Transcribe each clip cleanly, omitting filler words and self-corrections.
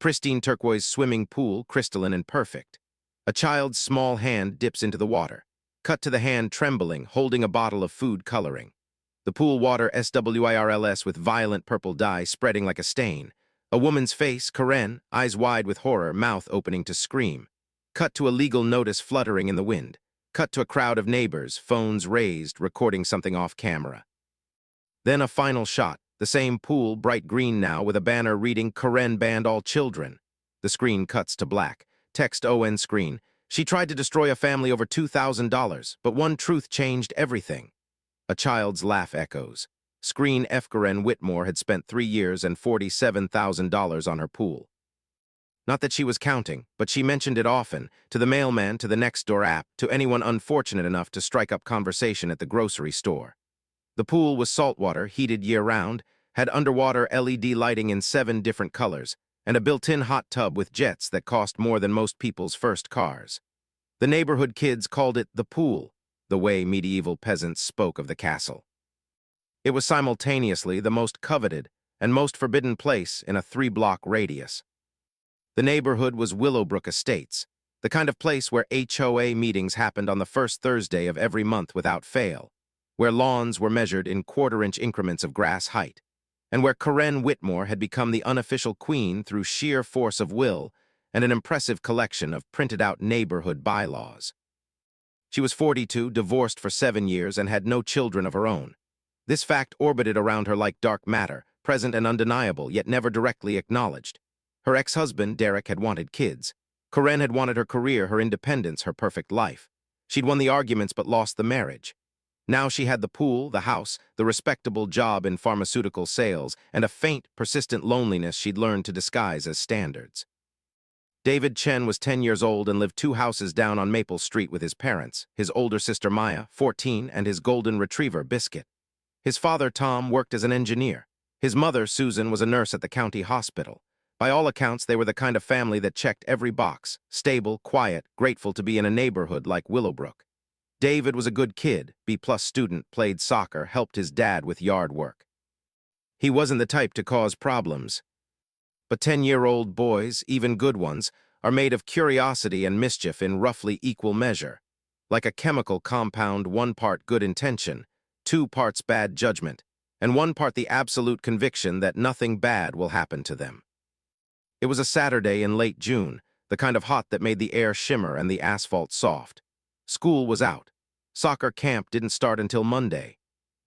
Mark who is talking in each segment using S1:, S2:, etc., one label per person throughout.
S1: pristine turquoise swimming pool, crystalline and perfect. A child's small hand dips into the water. Cut to the hand trembling, holding a bottle of food coloring. The pool water swirls with violent purple dye spreading like a stain. A woman's face, Karen, eyes wide with horror, mouth opening to scream. Cut to a legal notice fluttering in the wind. Cut to a crowd of neighbors, phones raised, recording something off camera. Then a final shot, the same pool, bright green now, with a banner reading, Karen banned all children. The screen cuts to black. Text on screen. She tried to destroy a family over $2,000, but one truth changed everything. A child's laugh echoes. Screen F. Karen Whitmore had spent 3 years and $47,000 on her pool. Not that she was counting, but she mentioned it often, to the mailman, to the next-door app, to anyone unfortunate enough to strike up conversation at the grocery store. The pool was saltwater, heated year-round, had underwater LED lighting in 7 different colors, and a built-in hot tub with jets that cost more than most people's first cars. The neighborhood kids called it the pool, the way medieval peasants spoke of the castle. It was simultaneously the most coveted and most forbidden place in a 3-block radius. The neighborhood was Willowbrook Estates, the kind of place where HOA meetings happened on the first Thursday of every month without fail, where lawns were measured in quarter-inch increments of grass height, and where Karen Whitmore had become the unofficial queen through sheer force of will and an impressive collection of printed-out neighborhood bylaws. She was 42, divorced for 7 years, and had no children of her own. This fact orbited around her like dark matter, present and undeniable, yet never directly acknowledged. Her ex-husband, Derek, had wanted kids. Karen had wanted her career, her independence, her perfect life. She'd won the arguments but lost the marriage. Now she had the pool, the house, the respectable job in pharmaceutical sales, and a faint, persistent loneliness she'd learned to disguise as standards. David Chen was 10 years old and lived 2 houses down on Maple Street with his parents, his older sister Maya, 14, and his golden retriever, Biscuit. His father, Tom, worked as an engineer. His mother, Susan, was a nurse at the county hospital. By all accounts, they were the kind of family that checked every box, stable, quiet, grateful to be in a neighborhood like Willowbrook. David was a good kid, B-plus student, played soccer, helped his dad with yard work. He wasn't the type to cause problems. But 10-year-old boys, even good ones, are made of curiosity and mischief in roughly equal measure. Like a chemical compound, 1 part good intention, 2 parts bad judgment, and 1 part the absolute conviction that nothing bad will happen to them. It was a Saturday in late June, the kind of hot that made the air shimmer and the asphalt soft. School was out. Soccer camp didn't start until Monday.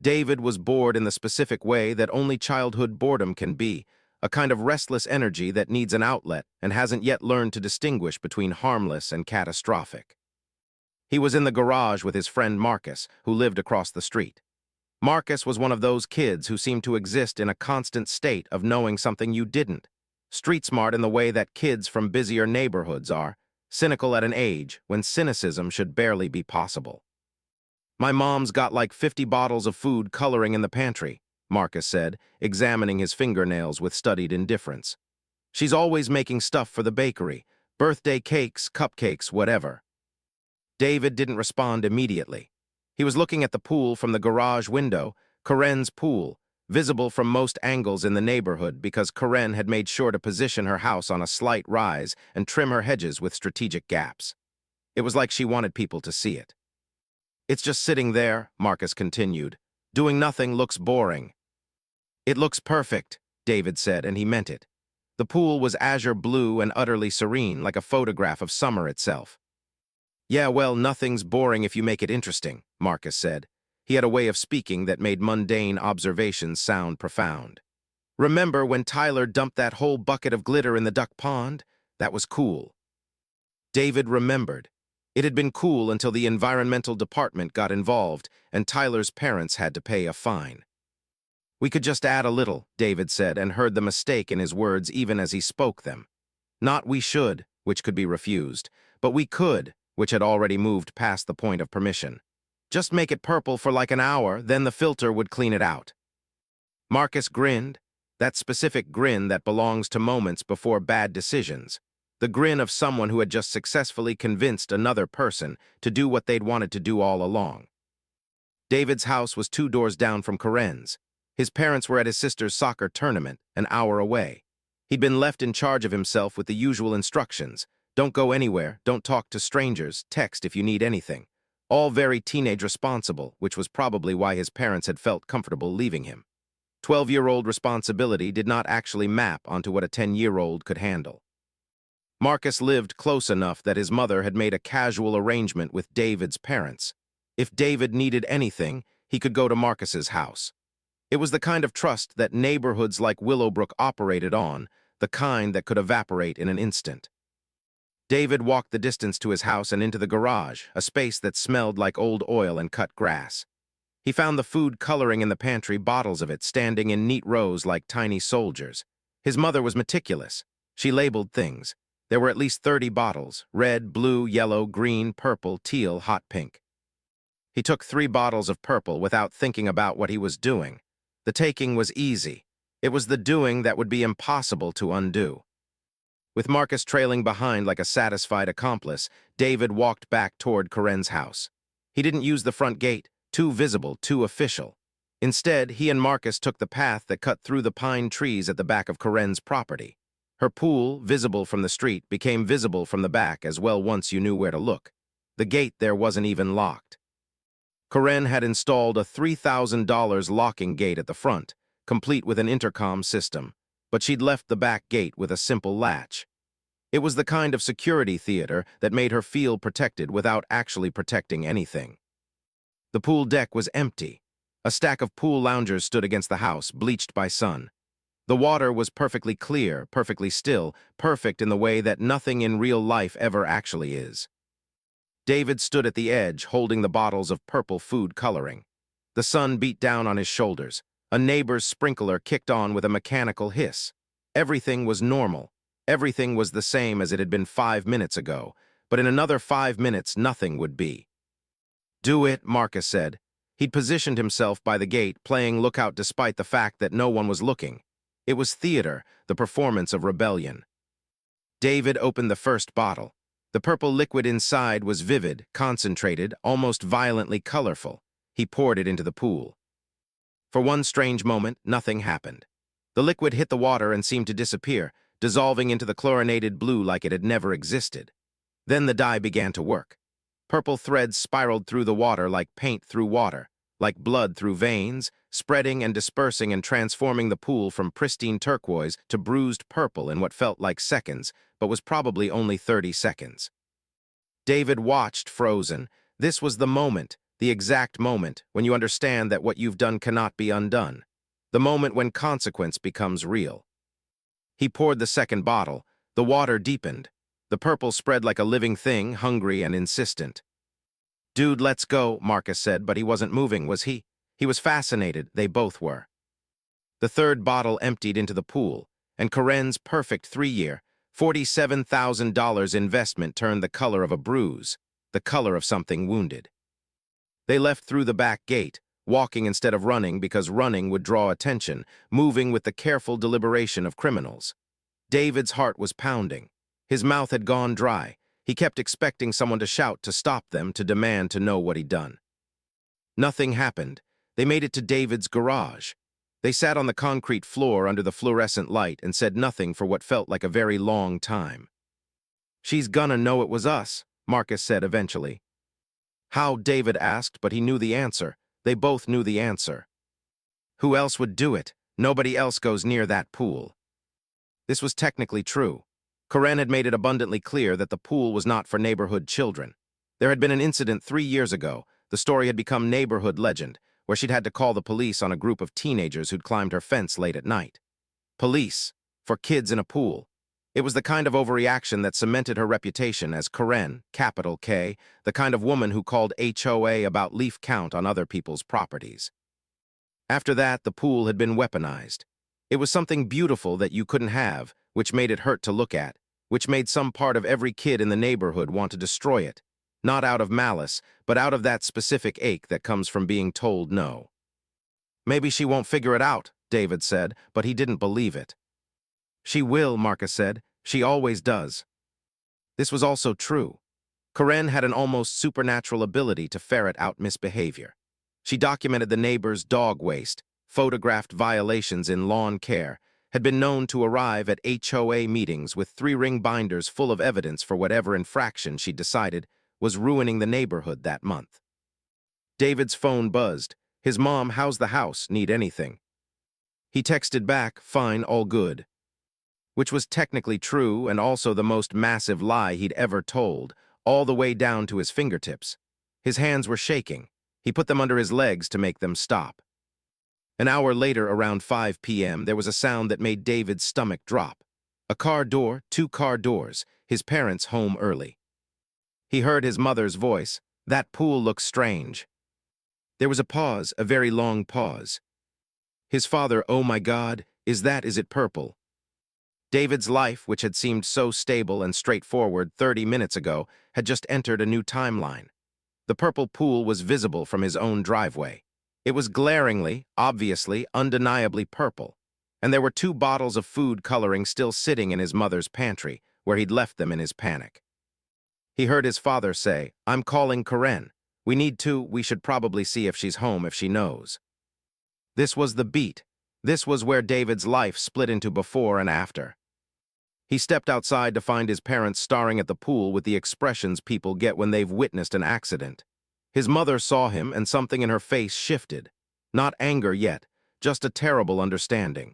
S1: David was bored in the specific way that only childhood boredom can be, a kind of restless energy that needs an outlet and hasn't yet learned to distinguish between harmless and catastrophic. He was in the garage with his friend Marcus, who lived across the street. Marcus was one of those kids who seemed to exist in a constant state of knowing something you didn't. Street smart in the way that kids from busier neighborhoods are, cynical at an age when cynicism should barely be possible. "My mom's got like 50 bottles of food coloring in the pantry," Marcus said, examining his fingernails with studied indifference. "She's always making stuff for the bakery, birthday cakes, cupcakes, whatever." David didn't respond immediately. He was looking at the pool from the garage window, Karen's pool, visible from most angles in the neighborhood because Karen had made sure to position her house on a slight rise and trim her hedges with strategic gaps. It was like she wanted people to see it. "It's just sitting there," Marcus continued. "Doing nothing looks boring." "It looks perfect," David said, and he meant it. The pool was azure blue and utterly serene, like a photograph of summer itself. "Yeah, well, nothing's boring if you make it interesting," Marcus said. He had a way of speaking that made mundane observations sound profound. "Remember when Tyler dumped that whole bucket of glitter in the duck pond? That was cool." David remembered. It had been cool until the environmental department got involved and Tyler's parents had to pay a fine. "We could just add a little," David said, and heard the mistake in his words even as he spoke them. Not "we should," which could be refused, but "we could," which had already moved past the point of permission. "Just make it purple for like an hour, then the filter would clean it out." Marcus grinned, that specific grin that belongs to moments before bad decisions, the grin of someone who had just successfully convinced another person to do what they'd wanted to do all along. David's house was 2 doors down from Karen's. His parents were at his sister's soccer tournament, an hour away. He'd been left in charge of himself with the usual instructions. Don't go anywhere, don't talk to strangers, text if you need anything. All very teenage responsible, which was probably why his parents had felt comfortable leaving him. 12-year-old responsibility did not actually map onto what a 10-year-old could handle. Marcus lived close enough that his mother had made a casual arrangement with David's parents. If David needed anything, he could go to Marcus's house. It was the kind of trust that neighborhoods like Willowbrook operated on, the kind that could evaporate in an instant. David walked the distance to his house and into the garage, a space that smelled like old oil and cut grass. He found the food coloring in the pantry, bottles of it standing in neat rows like tiny soldiers. His mother was meticulous. She labeled things. There were at least 30 bottles: red, blue, yellow, green, purple, teal, hot pink. He took 3 bottles of purple without thinking about what he was doing. The taking was easy. It was the doing that would be impossible to undo. With Marcus trailing behind like a satisfied accomplice, David walked back toward Corinne's house. He didn't use the front gate, too visible, too official. Instead, he and Marcus took the path that cut through the pine trees at the back of Corinne's property. Her pool, visible from the street, became visible from the back as well once you knew where to look. The gate there wasn't even locked. Corinne had installed a $3,000 locking gate at the front, complete with an intercom system, but she'd left the back gate with a simple latch. It was the kind of security theater that made her feel protected without actually protecting anything. The pool deck was empty. A stack of pool loungers stood against the house, bleached by sun. The water was perfectly clear, perfectly still, perfect in the way that nothing in real life ever actually is. David stood at the edge, holding the bottles of purple food coloring. The sun beat down on his shoulders. A neighbor's sprinkler kicked on with a mechanical hiss. Everything was normal. Everything was the same as it had been 5 minutes ago, but in another 5 minutes nothing would be. "Do it," Marcus said. He'd positioned himself by the gate, playing lookout despite the fact that no one was looking. It was theater, the performance of rebellion. David opened the first bottle. The purple liquid inside was vivid, concentrated, almost violently colorful. He poured it into the pool. For one strange moment, nothing happened. The liquid hit the water and seemed to disappear, dissolving into the chlorinated blue like it had never existed. Then the dye began to work. Purple threads spiraled through the water like paint through water, like blood through veins, spreading and dispersing and transforming the pool from pristine turquoise to bruised purple in what felt like seconds, but was probably only 30 seconds. David watched, frozen. This was the moment, the exact moment, when you understand that what you've done cannot be undone. The moment when consequence becomes real. He poured the second bottle. The water deepened. The purple spread like a living thing, hungry and insistent. "Dude, let's go," Marcus said, but he wasn't moving, was he? He was fascinated. They both were. The third bottle emptied into the pool, and Corinne's perfect 3-year, $47,000 investment turned the color of a bruise, the color of something wounded. They left through the back gate, walking instead of running because running would draw attention, moving with the careful deliberation of criminals. David's heart was pounding. His mouth had gone dry. He kept expecting someone to shout, to stop them, to demand to know what he'd done. Nothing happened. They made it to David's garage. They sat on the concrete floor under the fluorescent light and said nothing for what felt like a very long time. "She's gonna know it was us," Marcus said eventually. How, David asked, but he knew the answer. They both knew the answer. Who else would do it? Nobody else goes near that pool. This was technically true. Corinne had made it abundantly clear that the pool was not for neighborhood children. There had been an incident 3 years ago. The story had become neighborhood legend, where she'd had to call the police on a group of teenagers who'd climbed her fence late at night. Police, for kids in a pool. It was the kind of overreaction that cemented her reputation as Corinne, capital K, the kind of woman who called HOA about leaf count on other people's properties. After that, the pool had been weaponized. It was something beautiful that you couldn't have, which made it hurt to look at, which made some part of every kid in the neighborhood want to destroy it, not out of malice, but out of that specific ache that comes from being told no. "Maybe she won't figure it out," David said, but he didn't believe it. "She will," Marcus said. "She always does." This was also true. Corinne had an almost supernatural ability to ferret out misbehavior. She documented the neighbor's dog waste, photographed violations in lawn care, had been known to arrive at HOA meetings with 3-ring binders full of evidence for whatever infraction she decided was ruining the neighborhood that month. David's phone buzzed. His mom, "How's the house? Need anything?" He texted back, "Fine, all good." Which was technically true and also the most massive lie he'd ever told, all the way down to his fingertips. His hands were shaking. He put them under his legs to make them stop. An hour later, around 5 p.m., there was a sound that made David's stomach drop. A car door, 2 car doors, his parents home early. He heard his mother's voice, "That pool looks strange." There was a pause, a very long pause. His father, "Oh my God, is it purple?" David's life, which had seemed so stable and straightforward 30 minutes ago, had just entered a new timeline. The purple pool was visible from his own driveway. It was glaringly, obviously, undeniably purple, and there were 2 bottles of food coloring still sitting in his mother's pantry, where he'd left them in his panic. He heard his father say, "I'm calling Karen. We should probably see if she's home, if she knows." This was the beat. This was where David's life split into before and after. He stepped outside to find his parents staring at the pool with the expressions people get when they've witnessed an accident. His mother saw him, and something in her face shifted. Not anger yet, just a terrible understanding.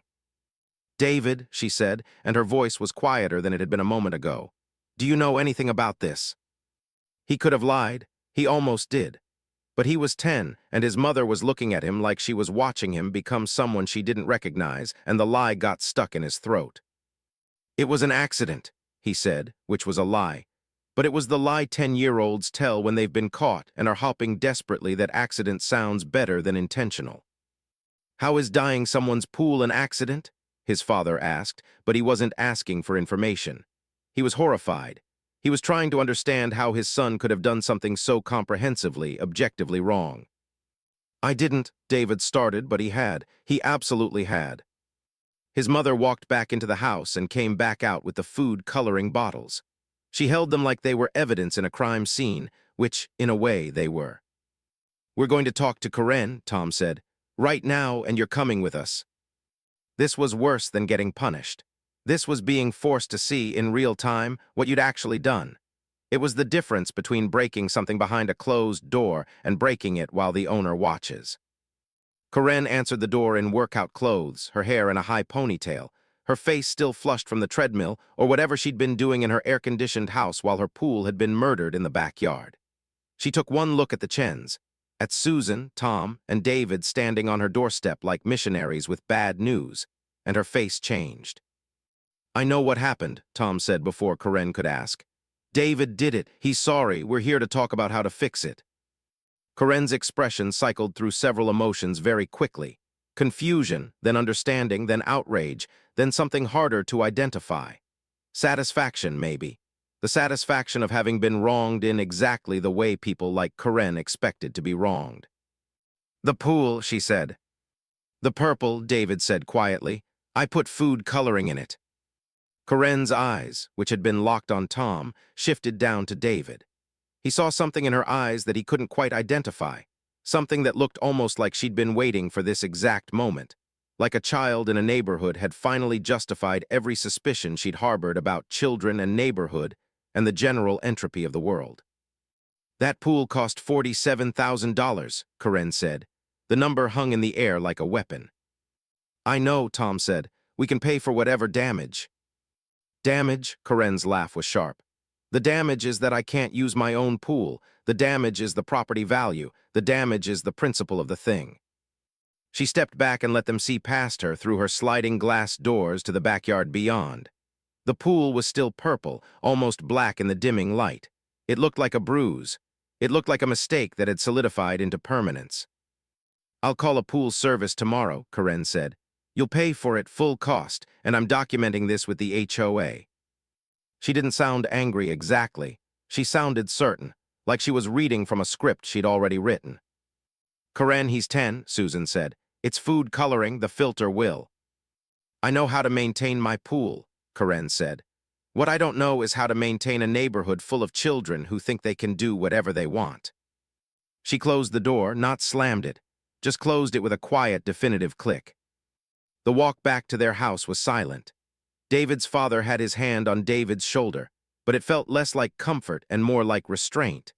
S1: "David," she said, and her voice was quieter than it had been a moment ago. "Do you know anything about this?" He could have lied. He almost did. But he was 10, and his mother was looking at him like she was watching him become someone she didn't recognize, and the lie got stuck in his throat. "It was an accident," he said, which was a lie. But it was the lie 10-year-olds tell when they've been caught and are hoping desperately that accident sounds better than intentional. "How is dying someone's pool an accident?" his father asked, but he wasn't asking for information. He was horrified. He was trying to understand how his son could have done something so comprehensively, objectively wrong. "I didn't," David started, but he had. He absolutely had. His mother walked back into the house and came back out with the food coloring bottles. She held them like they were evidence in a crime scene, which, in a way, they were. "We're going to talk to Karen," Tom said. "Right now, and you're coming with us." This was worse than getting punished. This was being forced to see, in real time, what you'd actually done. It was the difference between breaking something behind a closed door and breaking it while the owner watches. Karen answered the door in workout clothes, her hair in a high ponytail, her face still flushed from the treadmill or whatever she'd been doing in her air-conditioned house while her pool had been murdered in the backyard. She took one look at the Chens, at Susan, Tom, and David standing on her doorstep like missionaries with bad news, and her face changed. "I know what happened," Tom said before Karen could ask. "David did it. He's sorry. We're here to talk about how to fix it." Karen's expression cycled through several emotions very quickly. Confusion, then understanding, then outrage, then something harder to identify. Satisfaction, maybe. The satisfaction of having been wronged in exactly the way people like Karen expected to be wronged. "The pool," she said. "The purple," David said quietly. "I put food coloring in it." Karen's eyes, which had been locked on Tom, shifted down to David. He saw something in her eyes that he couldn't quite identify, something that looked almost like she'd been waiting for this exact moment, like a child in a neighborhood had finally justified every suspicion she'd harbored about children and neighborhood and the general entropy of the world. "That pool cost $47,000, Karen said. The number hung in the air like a weapon. "I know," Tom said. "We can pay for whatever damage." "Damage?" Karen's laugh was sharp. "The damage is that I can't use my own pool. The damage is the property value. The damage is the principle of the thing." She stepped back and let them see past her through her sliding glass doors to the backyard beyond. The pool was still purple, almost black in the dimming light. It looked like a bruise. It looked like a mistake that had solidified into permanence. "I'll call a pool service tomorrow," Karen said. "You'll pay for it full cost, and I'm documenting this with the HOA. She didn't sound angry exactly. She sounded certain, like she was reading from a script she'd already written. "Karen, he's 10, Susan said. "It's food coloring, the filter will." "I know how to maintain my pool," Karen said. "What I don't know is how to maintain a neighborhood full of children who think they can do whatever they want." She closed the door, not slammed it, just closed it with a quiet, definitive click. The walk back to their house was silent. David's father had his hand on David's shoulder, but it felt less like comfort and more like restraint.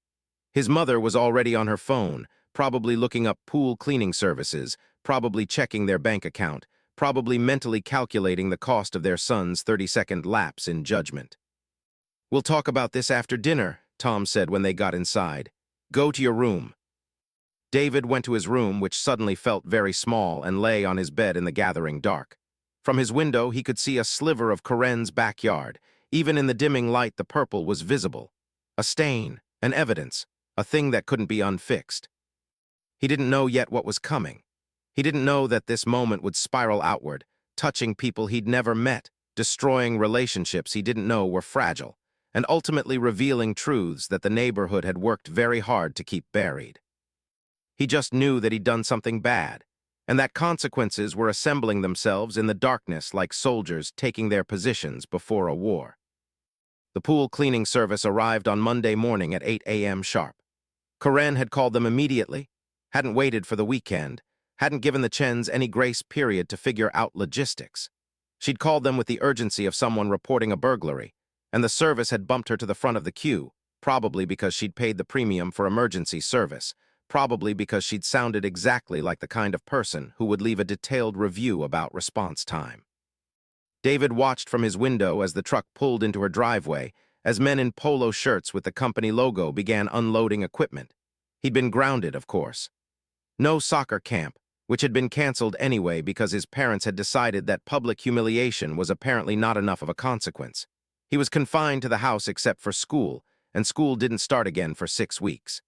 S1: His mother was already on her phone, probably looking up pool cleaning services, probably checking their bank account, probably mentally calculating the cost of their son's 30-second lapse in judgment. "We'll talk about this after dinner," Tom said when they got inside. "Go to your room." David went to his room, which suddenly felt very small, and lay on his bed in the gathering dark. From his window, he could see a sliver of Corinne's backyard. Even in the dimming light, the purple was visible. A stain, an evidence, a thing that couldn't be unfixed. He didn't know yet what was coming. He didn't know that this moment would spiral outward, touching people he'd never met, destroying relationships he didn't know were fragile, and ultimately revealing truths that the neighborhood had worked very hard to keep buried. He just knew that he'd done something bad, and that consequences were assembling themselves in the darkness like soldiers taking their positions before a war. The pool cleaning service arrived on Monday morning at 8 a.m. sharp. Corinne had called them immediately, hadn't waited for the weekend, hadn't given the Chens any grace period to figure out logistics. She'd called them with the urgency of someone reporting a burglary, and the service had bumped her to the front of the queue, probably because she'd paid the premium for emergency service, probably because she'd sounded exactly like the kind of person who would leave a detailed review about response time. David watched from his window as the truck pulled into her driveway, as men in polo shirts with the company logo began unloading equipment. He'd been grounded, of course. No soccer camp, which had been canceled anyway because his parents had decided that public humiliation was apparently not enough of a consequence. He was confined to the house except for school, and school didn't start again for 6 weeks.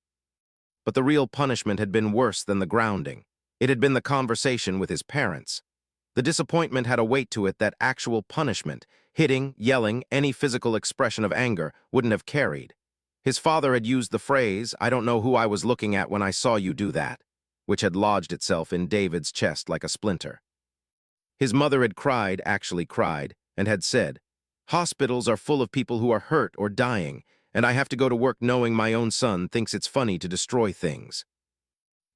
S1: But the real punishment had been worse than the grounding. It had been the conversation with his parents. The disappointment had a weight to it that actual punishment, hitting, yelling, any physical expression of anger, wouldn't have carried. His father had used the phrase, "I don't know who I was looking at when I saw you do that," which had lodged itself in David's chest like a splinter. His mother had cried, actually cried, and had said, "Hospitals are full of people who are hurt or dying, and I have to go to work knowing my own son thinks it's funny to destroy things."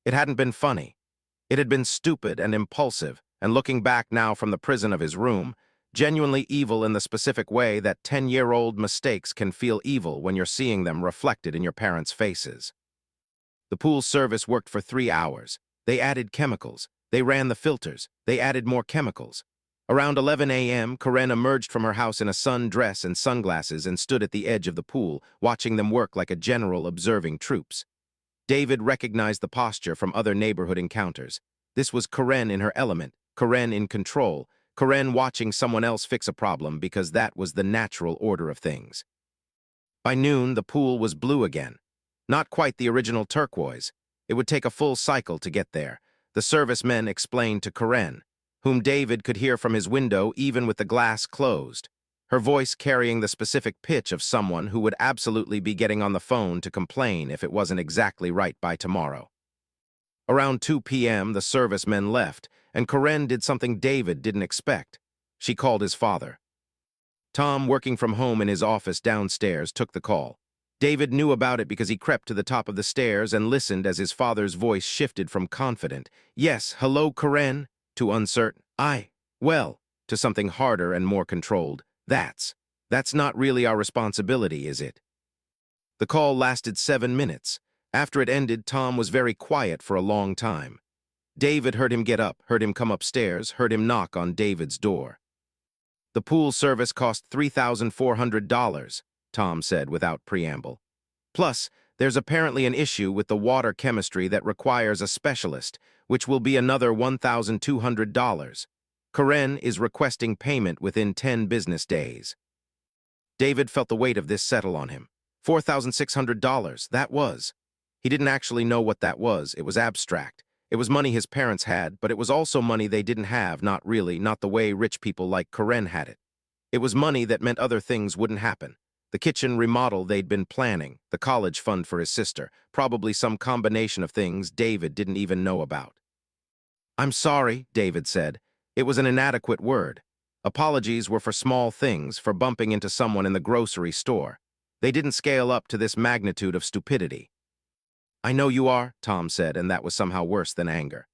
S1: It hadn't been funny. It had been stupid and impulsive, and looking back now from the prison of his room, genuinely evil in the specific way that 10-year-old mistakes can feel evil when you're seeing them reflected in your parents' faces. The pool service worked for 3 hours. They added chemicals. They ran the filters. They added more chemicals. Around 11 a.m., Corinne emerged from her house in a sundress and sunglasses and stood at the edge of the pool, watching them work like a general observing troops. David recognized the posture from other neighborhood encounters. This was Corinne in her element, Corinne in control, Corinne watching someone else fix a problem because that was the natural order of things. By noon, the pool was blue again. Not quite the original turquoise. It would take a full cycle to get there, the servicemen explained to Corinne, whom David could hear from his window even with the glass closed, her voice carrying the specific pitch of someone who would absolutely be getting on the phone to complain if it wasn't exactly right by tomorrow. Around 2 p.m., the servicemen left, and Corinne did something David didn't expect. She called his father. Tom, working from home in his office downstairs, took the call. David knew about it because he crept to the top of the stairs and listened as his father's voice shifted from confident, "Yes, hello, Corinne," to uncertain, well, to something harder and more controlled, That's not really our responsibility, is it?" The call lasted 7 minutes. After it ended, Tom was very quiet for a long time. David heard him get up, heard him come upstairs, heard him knock on David's door. "The pool service cost $3,400, Tom said without preamble. "Plus, there's apparently an issue with the water chemistry that requires a specialist, which will be another $1,200. Corinne is requesting payment within 10 business days." David felt the weight of this settle on him. $4,600, that was. He didn't actually know what that was. It was abstract. It was money his parents had, but it was also money they didn't have, not really, not the way rich people like Corinne had it. It was money that meant other things wouldn't happen. The kitchen remodel they'd been planning, the college fund for his sister, probably some combination of things David didn't even know about. "I'm sorry," David said. It was an inadequate word. Apologies were for small things, for bumping into someone in the grocery store. They didn't scale up to this magnitude of stupidity. "I know you are," Tom said, and that was somehow worse than anger.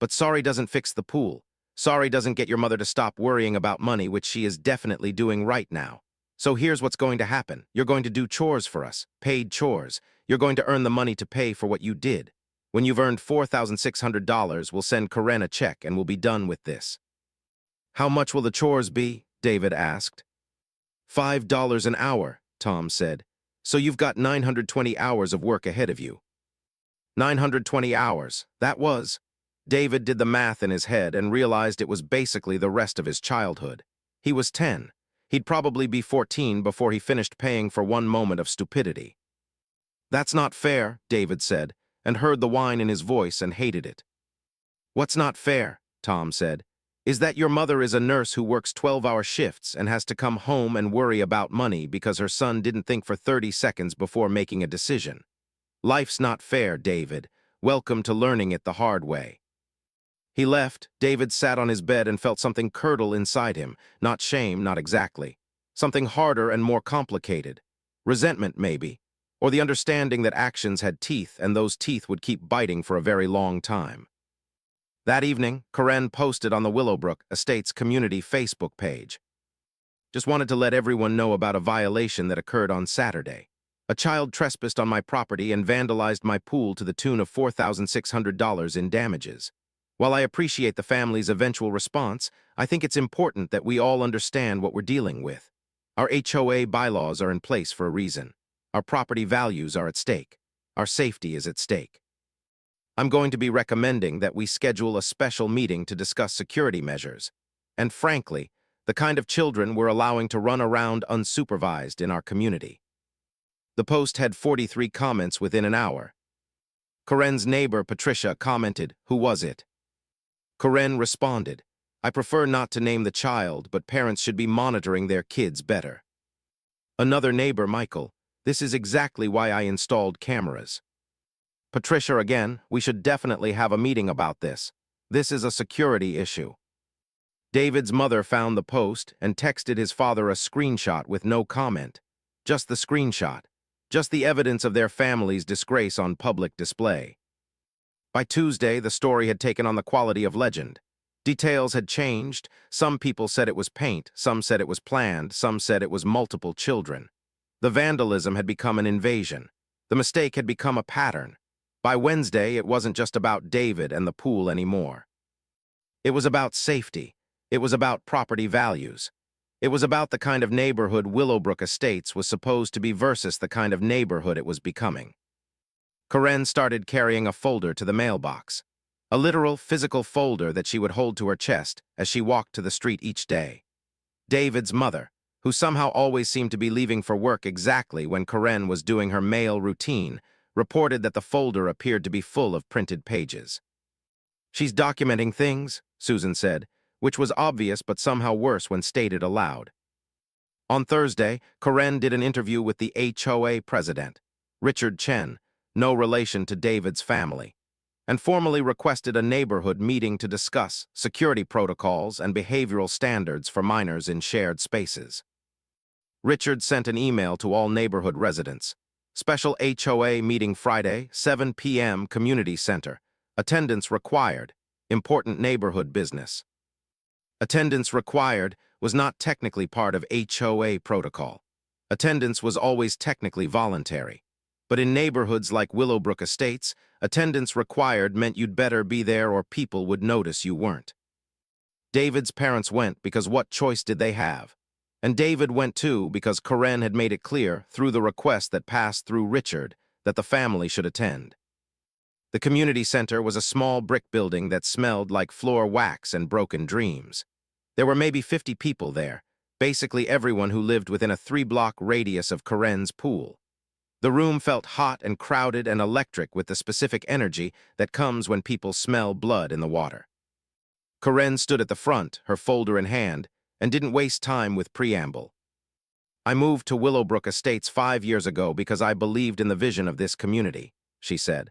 S1: "But sorry doesn't fix the pool. Sorry doesn't get your mother to stop worrying about money, which she is definitely doing right now. So here's what's going to happen. You're going to do chores for us, paid chores. You're going to earn the money to pay for what you did. When you've earned $4,600, we'll send Karen a check and we'll be done with this. How much will the chores be? David asked. $5 an hour, Tom said. So you've got 920 hours of work ahead of you. 920 hours, that was. David did the math in his head and realized it was basically the rest of his childhood. He was 10. He'd probably be 14 before he finished paying for one moment of stupidity. That's not fair, David said, and heard the whine in his voice and hated it. What's not fair, Tom said, is that your mother is a nurse who works 12-hour shifts and has to come home and worry about money because her son didn't think for 30 seconds before making a decision. Life's not fair, David. Welcome to learning it the hard way. He left. David sat on his bed and felt something curdle inside him. Not shame, not exactly. Something harder and more complicated. Resentment, maybe. Or the understanding that actions had teeth and those teeth would keep biting for a very long time. That evening, Karen posted on the Willowbrook Estates community Facebook page. Just wanted to let everyone know about a violation that occurred on Saturday. A child trespassed on my property and vandalized my pool to the tune of $4,600 in damages. While I appreciate the family's eventual response, I think it's important that we all understand what we're dealing with. Our HOA bylaws are in place for a reason. Our property values are at stake. Our safety is at stake. I'm going to be recommending that we schedule a special meeting to discuss security measures. And frankly, the kind of children we're allowing to run around unsupervised in our community. The post had 43 comments within an hour. Karen's neighbor, Patricia, commented, "Who was it?" Karen responded, "I prefer not to name the child, but parents should be monitoring their kids better." Another neighbor, Michael, "This is exactly why I installed cameras." Patricia again, "We should definitely have a meeting about this. This is a security issue." David's mother found the post and texted his father a screenshot with no comment. Just the screenshot. Just the evidence of their family's disgrace on public display. By Tuesday, the story had taken on the quality of legend. Details had changed. Some people said it was paint, some said it was planned, some said it was multiple children. The vandalism had become an invasion. The mistake had become a pattern. By Wednesday, it wasn't just about David and the pool anymore. It was about safety. It was about property values. It was about the kind of neighborhood Willowbrook Estates was supposed to be versus the kind of neighborhood it was becoming. Karen started carrying a folder to the mailbox. A literal, physical folder that she would hold to her chest as she walked to the street each day. David's mother, who somehow always seemed to be leaving for work exactly when Karen was doing her mail routine, reported that the folder appeared to be full of printed pages. "She's documenting things," Susan said, which was obvious but somehow worse when stated aloud. On Thursday, Karen did an interview with the HOA president, Richard Chen, no relation to David's family, and formally requested a neighborhood meeting to discuss security protocols and behavioral standards for minors in shared spaces. Richard sent an email to all neighborhood residents. Special HOA meeting Friday, 7 p.m. Community Center. Attendance required. Important neighborhood business. Attendance required was not technically part of HOA protocol. Attendance was always technically voluntary. But in neighborhoods like Willowbrook Estates, attendance required meant you'd better be there or people would notice you weren't. David's parents went because what choice did they have? And David went too because Karen had made it clear, through the request that passed through Richard, that the family should attend. The community center was a small brick building that smelled like floor wax and broken dreams. There were maybe 50 people there, basically everyone who lived within a 3-block radius of Karen's pool. The room felt hot and crowded and electric with the specific energy that comes when people smell blood in the water. Karen stood at the front, her folder in hand, and didn't waste time with preamble. "I moved to Willowbrook Estates 5 years ago because I believed in the vision of this community," she said.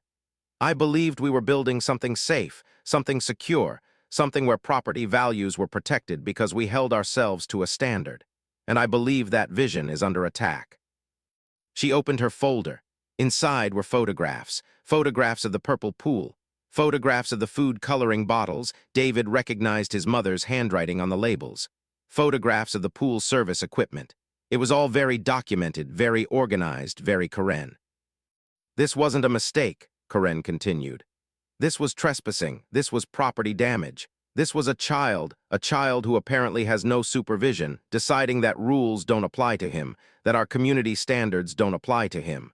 S1: "I believed we were building something safe, something secure, something where property values were protected because we held ourselves to a standard. And I believe that vision is under attack." She opened her folder. Inside were photographs of the purple pool, Photographs of the food coloring bottles. David recognized his mother's handwriting on the labels. Photographs of the pool service equipment. It was all very documented, very organized, very Karen. This wasn't a mistake, Karen continued. This was trespassing. This was property damage. This was a child who apparently has no supervision, deciding that rules don't apply to him, that our community standards don't apply to him.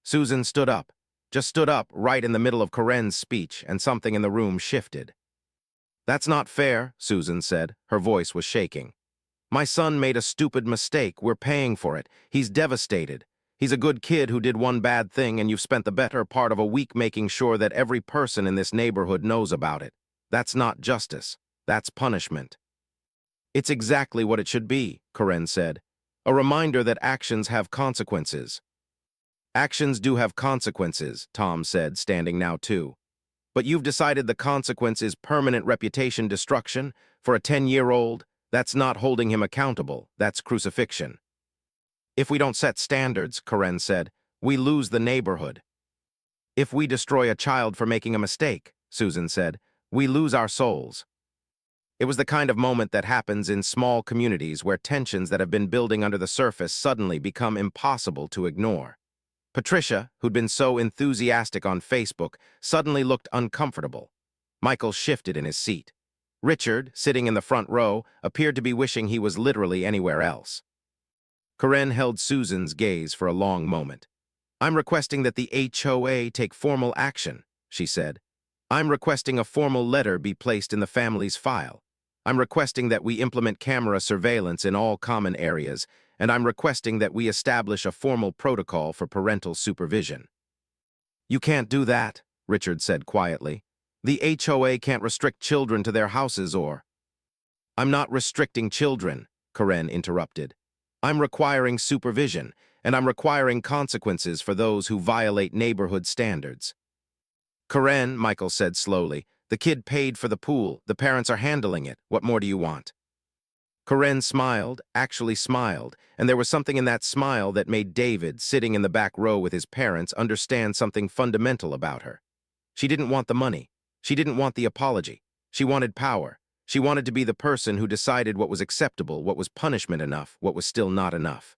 S1: Susan stood up, just stood up right in the middle of Karen's speech, and something in the room shifted. "That's not fair," Susan said. Her voice was shaking. "My son made a stupid mistake. We're paying for it. He's devastated. He's a good kid who did one bad thing, and you've spent the better part of a week making sure that every person in this neighborhood knows about it. That's not justice. That's punishment." "It's exactly what it should be," Karen said. "A reminder that actions have consequences." "Actions do have consequences," Tom said, standing now too. "But you've decided the consequence is permanent reputation destruction? For a 10-year-old, that's not holding him accountable, that's crucifixion." "If we don't set standards," Karen said, "we lose the neighborhood." "If we destroy a child for making a mistake," Susan said, "we lose our souls." It was the kind of moment that happens in small communities where tensions that have been building under the surface suddenly become impossible to ignore. Patricia, who'd been so enthusiastic on Facebook, suddenly looked uncomfortable. Michael shifted in his seat. Richard, sitting in the front row, appeared to be wishing he was literally anywhere else. Karen held Susan's gaze for a long moment. "I'm requesting that the HOA take formal action," she said. "I'm requesting a formal letter be placed in the family's file. I'm requesting that we implement camera surveillance in all common areas, and I'm requesting that we establish a formal protocol for parental supervision." "You can't do that," Richard said quietly. "The HOA can't restrict children to their houses or—" "I'm not restricting children," Karen interrupted. "I'm requiring supervision, and I'm requiring consequences for those who violate neighborhood standards." "Karen," Michael said slowly, "the kid paid for the pool. The parents are handling it. What more do you want?" Karen smiled, actually smiled, and there was something in that smile that made David, sitting in the back row with his parents, understand something fundamental about her. She didn't want the money. She didn't want the apology. She wanted power. She wanted to be the person who decided what was acceptable, what was punishment enough, what was still not enough.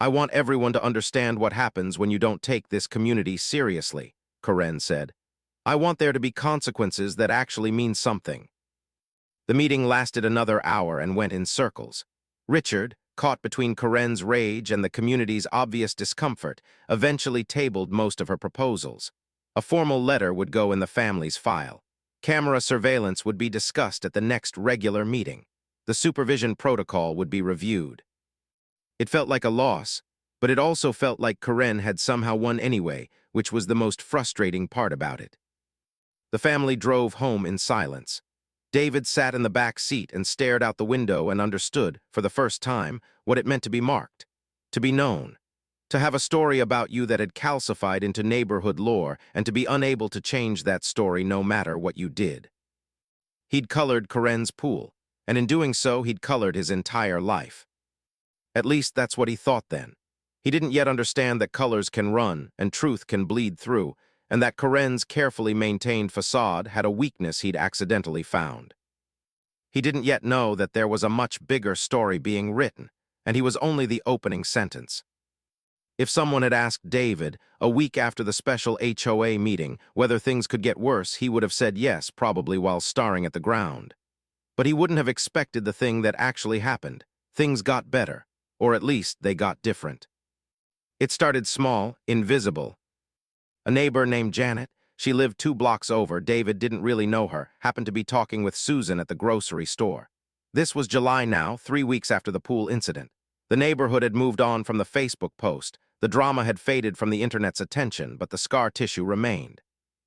S1: "I want everyone to understand what happens when you don't take this community seriously," Karen said. "I want there to be consequences that actually mean something." The meeting lasted another hour and went in circles. Richard, caught between Karen's rage and the community's obvious discomfort, eventually tabled most of her proposals. A formal letter would go in the family's file. Camera surveillance would be discussed at the next regular meeting. The supervision protocol would be reviewed. It felt like a loss, but it also felt like Karen had somehow won anyway, which was the most frustrating part about it. The family drove home in silence. David sat in the back seat and stared out the window and understood, for the first time, what it meant to be marked, to be known, to have a story about you that had calcified into neighborhood lore and to be unable to change that story no matter what you did. He'd colored Karen's pool, and in doing so, he'd colored his entire life. At least that's what he thought then. He didn't yet understand that colors can run and truth can bleed through, and that Karen's carefully maintained facade had a weakness he'd accidentally found. He didn't yet know that there was a much bigger story being written, and he was only the opening sentence. If someone had asked David, a week after the special HOA meeting, whether things could get worse, he would have said yes, probably while staring at the ground. But he wouldn't have expected the thing that actually happened. Things got better, or at least they got different. It started small, invisible. A neighbor named Janet, she lived 2 blocks over, David didn't really know her, happened to be talking with Susan at the grocery store. This was July now, 3 weeks after the pool incident. The neighborhood had moved on from the Facebook post. The drama had faded from the internet's attention, but the scar tissue remained.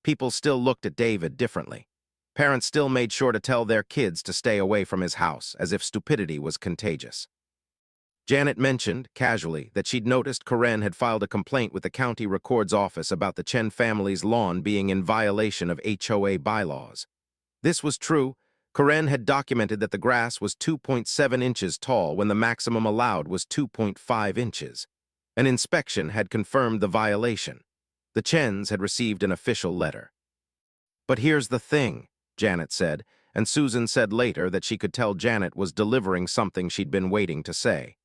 S1: People still looked at David differently. Parents still made sure to tell their kids to stay away from his house, as if stupidity was contagious. Janet mentioned, casually, that she'd noticed Karen had filed a complaint with the county records office about the Chen family's lawn being in violation of HOA bylaws. This was true. Karen had documented that the grass was 2.7 inches tall when the maximum allowed was 2.5 inches. An inspection had confirmed the violation. The Chens had received an official letter. But here's the thing, Janet said, and Susan said later that she could tell Janet was delivering something she'd been waiting to say.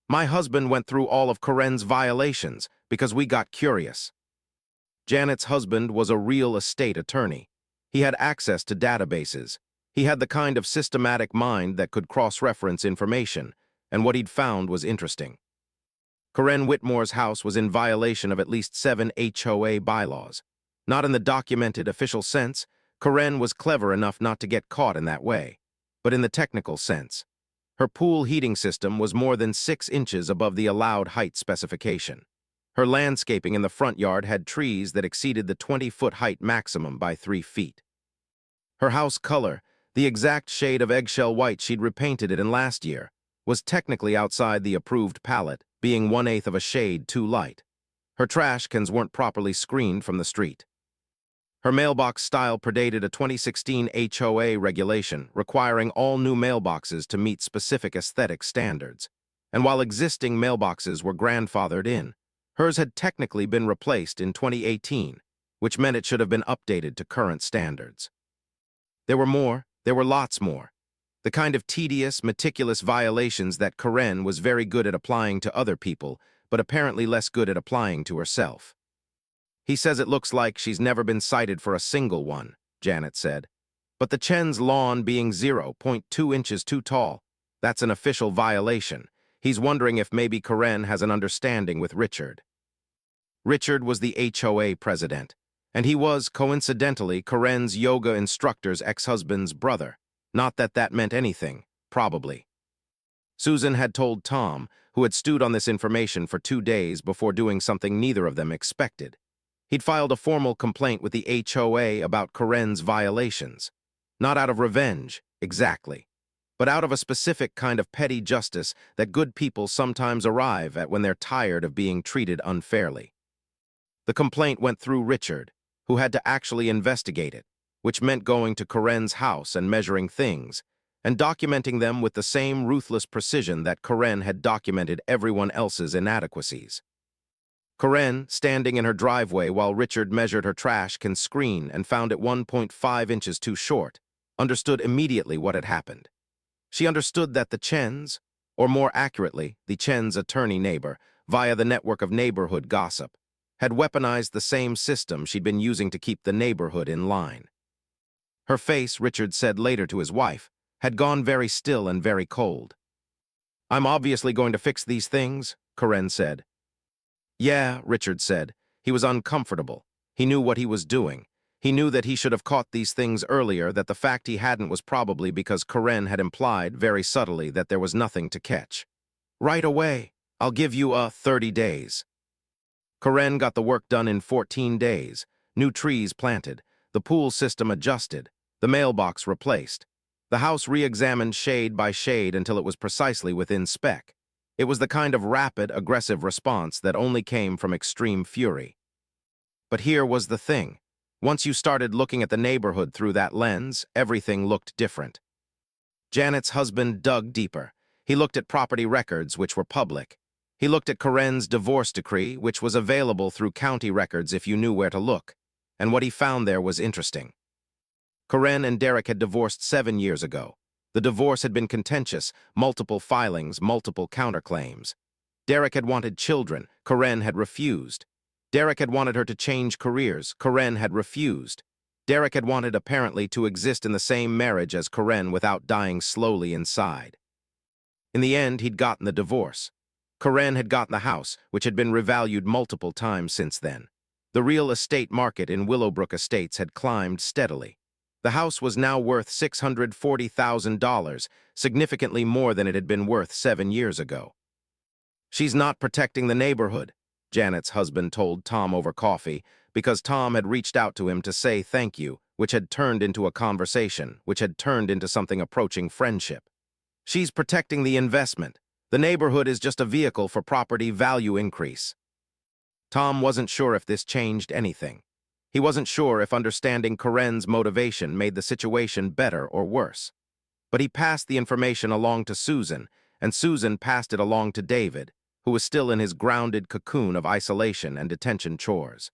S1: My husband went through all of Corinne's violations because we got curious. Janet's husband was a real estate attorney. He had access to databases. He had the kind of systematic mind that could cross-reference information, and what he'd found was interesting. Corinne Whitmore's house was in violation of at least 7 HOA bylaws. Not in the documented official sense, Corinne was clever enough not to get caught in that way, but in the technical sense. Her pool heating system was more than 6 inches above the allowed height specification. Her landscaping in the front yard had trees that exceeded the 20-foot height maximum by 3 feet. Her house color, the exact shade of eggshell white she'd repainted it in last year, was technically outside the approved palette, being 1/8 of a shade too light. Her trash cans weren't properly screened from the street. Her mailbox style predated a 2016 HOA regulation requiring all new mailboxes to meet specific aesthetic standards. And while existing mailboxes were grandfathered in, hers had technically been replaced in 2018, which meant it should have been updated to current standards. There were lots more. The kind of tedious, meticulous violations that Corinne was very good at applying to other people, but apparently less good at applying to herself. He says it looks like she's never been cited for a single one, Janet said. But the Chen's lawn being 0.2 inches too tall, that's an official violation. He's wondering if maybe Corinne has an understanding with Richard. Richard was the HOA president, and he was, coincidentally, Corinne's yoga instructor's ex-husband's brother. Not that that meant anything, probably. Susan had told Tom, who had stewed on this information for 2 days before doing something neither of them expected. He'd filed a formal complaint with the HOA about Corinne's violations. Not out of revenge, exactly, but out of a specific kind of petty justice that good people sometimes arrive at when they're tired of being treated unfairly. The complaint went through Richard, who had to actually investigate it, which meant going to Corinne's house and measuring things, and documenting them with the same ruthless precision that Corinne had documented everyone else's inadequacies. Corinne, standing in her driveway while Richard measured her trash can screen and found it 1.5 inches too short, understood immediately what had happened. She understood that the Chens, or more accurately, the Chen's attorney neighbor, via the network of neighborhood gossip, had weaponized the same system she'd been using to keep the neighborhood in line. Her face, Richard said later to his wife, had gone very still and very cold. I'm obviously going to fix these things, Corinne said. Yeah, Richard said. He was uncomfortable. He knew what he was doing. He knew that he should have caught these things earlier, that the fact he hadn't was probably because Corinne had implied, very subtly, that there was nothing to catch. Right away. I'll give you 30 days. Corinne got the work done in 14 days. New trees planted. The pool system adjusted. The mailbox replaced. The house re-examined shade by shade until it was precisely within spec. It was the kind of rapid, aggressive response that only came from extreme fury. But here was the thing. Once you started looking at the neighborhood through that lens, everything looked different. Janet's husband dug deeper. He looked at property records, which were public. He looked at Corinne's divorce decree, which was available through county records if you knew where to look. And what he found there was interesting. Corinne and Derek had divorced 7 years ago. The divorce had been contentious, multiple filings, multiple counterclaims. Derek had wanted children, Corinne had refused. Derek had wanted her to change careers, Corinne had refused. Derek had wanted apparently to exist in the same marriage as Corinne without dying slowly inside. In the end, he'd gotten the divorce. Corinne had gotten the house, which had been revalued multiple times since then. The real estate market in Willowbrook Estates had climbed steadily. The house was now worth $640,000, significantly more than it had been worth 7 years ago. She's not protecting the neighborhood, Janet's husband told Tom over coffee, because Tom had reached out to him to say thank you, which had turned into a conversation, which had turned into something approaching friendship. She's protecting the investment. The neighborhood is just a vehicle for property value increase. Tom wasn't sure if this changed anything. He wasn't sure if understanding Corinne's motivation made the situation better or worse. But he passed the information along to Susan, and Susan passed it along to David, who was still in his grounded cocoon of isolation and detention chores.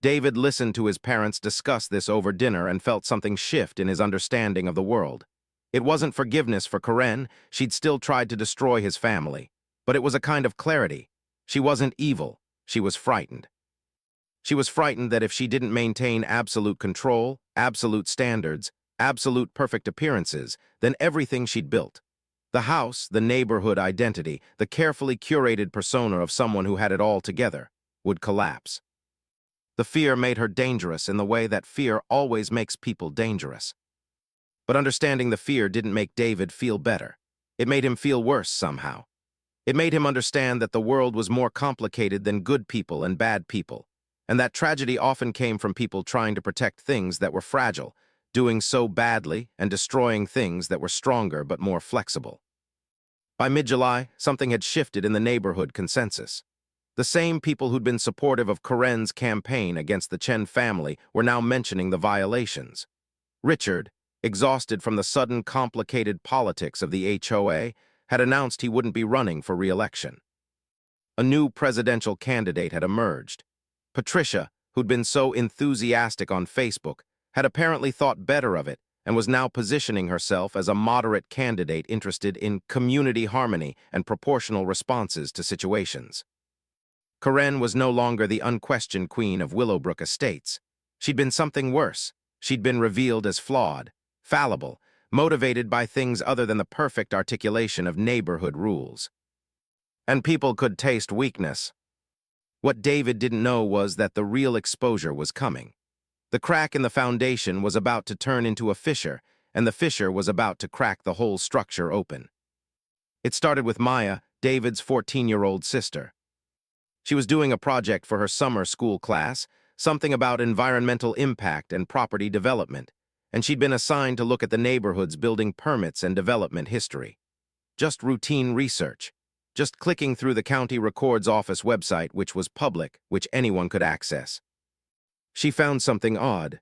S1: David listened to his parents discuss this over dinner and felt something shift in his understanding of the world. It wasn't forgiveness for Karen, she'd still tried to destroy his family. But it was a kind of clarity. She wasn't evil, she was frightened. She was frightened that if she didn't maintain absolute control, absolute standards, absolute perfect appearances, then everything she'd built, the house, the neighborhood identity, the carefully curated persona of someone who had it all together, would collapse. The fear made her dangerous in the way that fear always makes people dangerous. But understanding the fear didn't make David feel better. It made him feel worse somehow. It made him understand that the world was more complicated than good people and bad people, and that tragedy often came from people trying to protect things that were fragile, doing so badly and destroying things that were stronger but more flexible. By mid-July, something had shifted in the neighborhood consensus. The same people who'd been supportive of Karen's campaign against the Chen family were now mentioning the violations. Richard, exhausted from the sudden complicated politics of the HOA, had announced he wouldn't be running for re-election. A new presidential candidate had emerged. Patricia, who'd been so enthusiastic on Facebook, had apparently thought better of it and was now positioning herself as a moderate candidate interested in community harmony and proportional responses to situations. Karen was no longer the unquestioned queen of Willowbrook Estates. She'd been something worse. She'd been revealed as flawed, fallible, motivated by things other than the perfect articulation of neighborhood rules. And people could taste weakness. What David didn't know was that the real exposure was coming. The crack in the foundation was about to turn into a fissure, and the fissure was about to crack the whole structure open. It started with Maya, David's 14-year-old sister. She was doing a project for her summer school class, something about environmental impact and property development, and she'd been assigned to look at the neighborhood's building permits and development history. Just routine research. Just clicking through the county records office website, which was public, which anyone could access. She found something odd.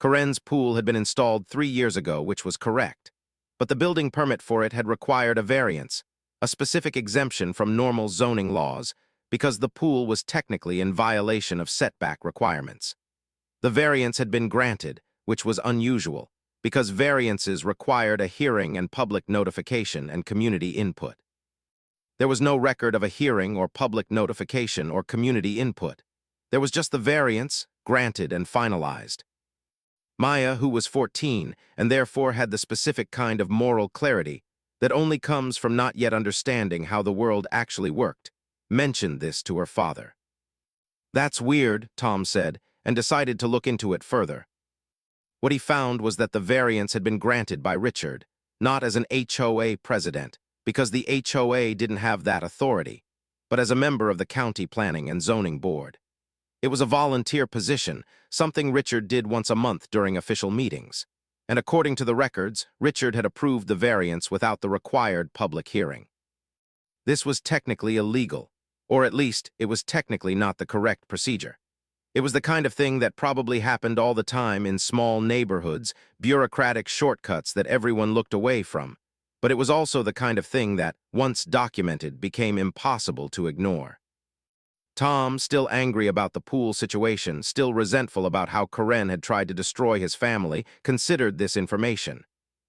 S1: Karen's pool had been installed 3 years ago, which was correct. But the building permit for it had required a variance, a specific exemption from normal zoning laws, because the pool was technically in violation of setback requirements. The variance had been granted, which was unusual, because variances required a hearing and public notification and community input. There was no record of a hearing or public notification or community input. There was just the variance, granted and finalized. Maya, who was 14 and therefore had the specific kind of moral clarity that only comes from not yet understanding how the world actually worked, mentioned this to her father. "That's weird," Tom said, and decided to look into it further. What he found was that the variance had been granted by Richard, not as an HOA president, because the HOA didn't have that authority, but as a member of the County Planning and Zoning Board. It was a volunteer position, something Richard did once a month during official meetings. And according to the records, Richard had approved the variance without the required public hearing. This was technically illegal, or at least it was technically not the correct procedure. It was the kind of thing that probably happened all the time in small neighborhoods, bureaucratic shortcuts that everyone looked away from. But it was also the kind of thing that, once documented, became impossible to ignore. Tom, still angry about the pool situation, still resentful about how Karen had tried to destroy his family, considered this information.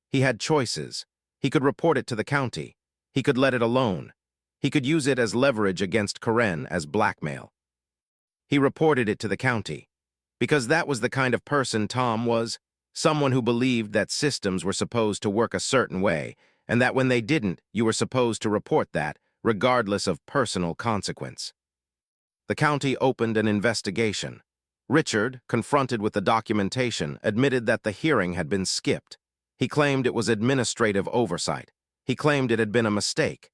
S1: He had choices. He could report it to the county. He could let it alone. He could use it as leverage against Karen as blackmail. He reported it to the county, because that was the kind of person Tom was, someone who believed that systems were supposed to work a certain way, and that when they didn't, you were supposed to report that, regardless of personal consequence. The county opened an investigation. Richard, confronted with the documentation, admitted that the hearing had been skipped. He claimed it was administrative oversight. He claimed it had been a mistake.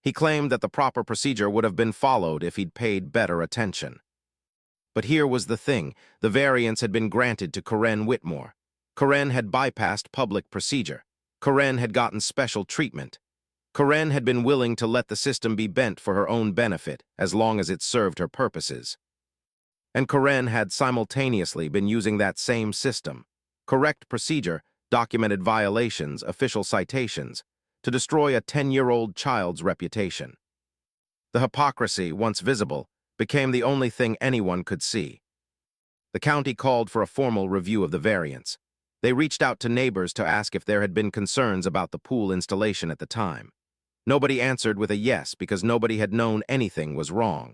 S1: He claimed that the proper procedure would have been followed if he'd paid better attention. But here was the thing. The variance had been granted to Karen Whitmore. Karen had bypassed public procedure. Karen had gotten special treatment. Karen had been willing to let the system be bent for her own benefit, as long as it served her purposes. And Karen had simultaneously been using that same system, correct procedure, documented violations, official citations, to destroy a 10-year-old child's reputation. The hypocrisy, once visible, became the only thing anyone could see. The county called for a formal review of the variance. They reached out to neighbors to ask if there had been concerns about the pool installation at the time. Nobody answered with a yes because nobody had known anything was wrong.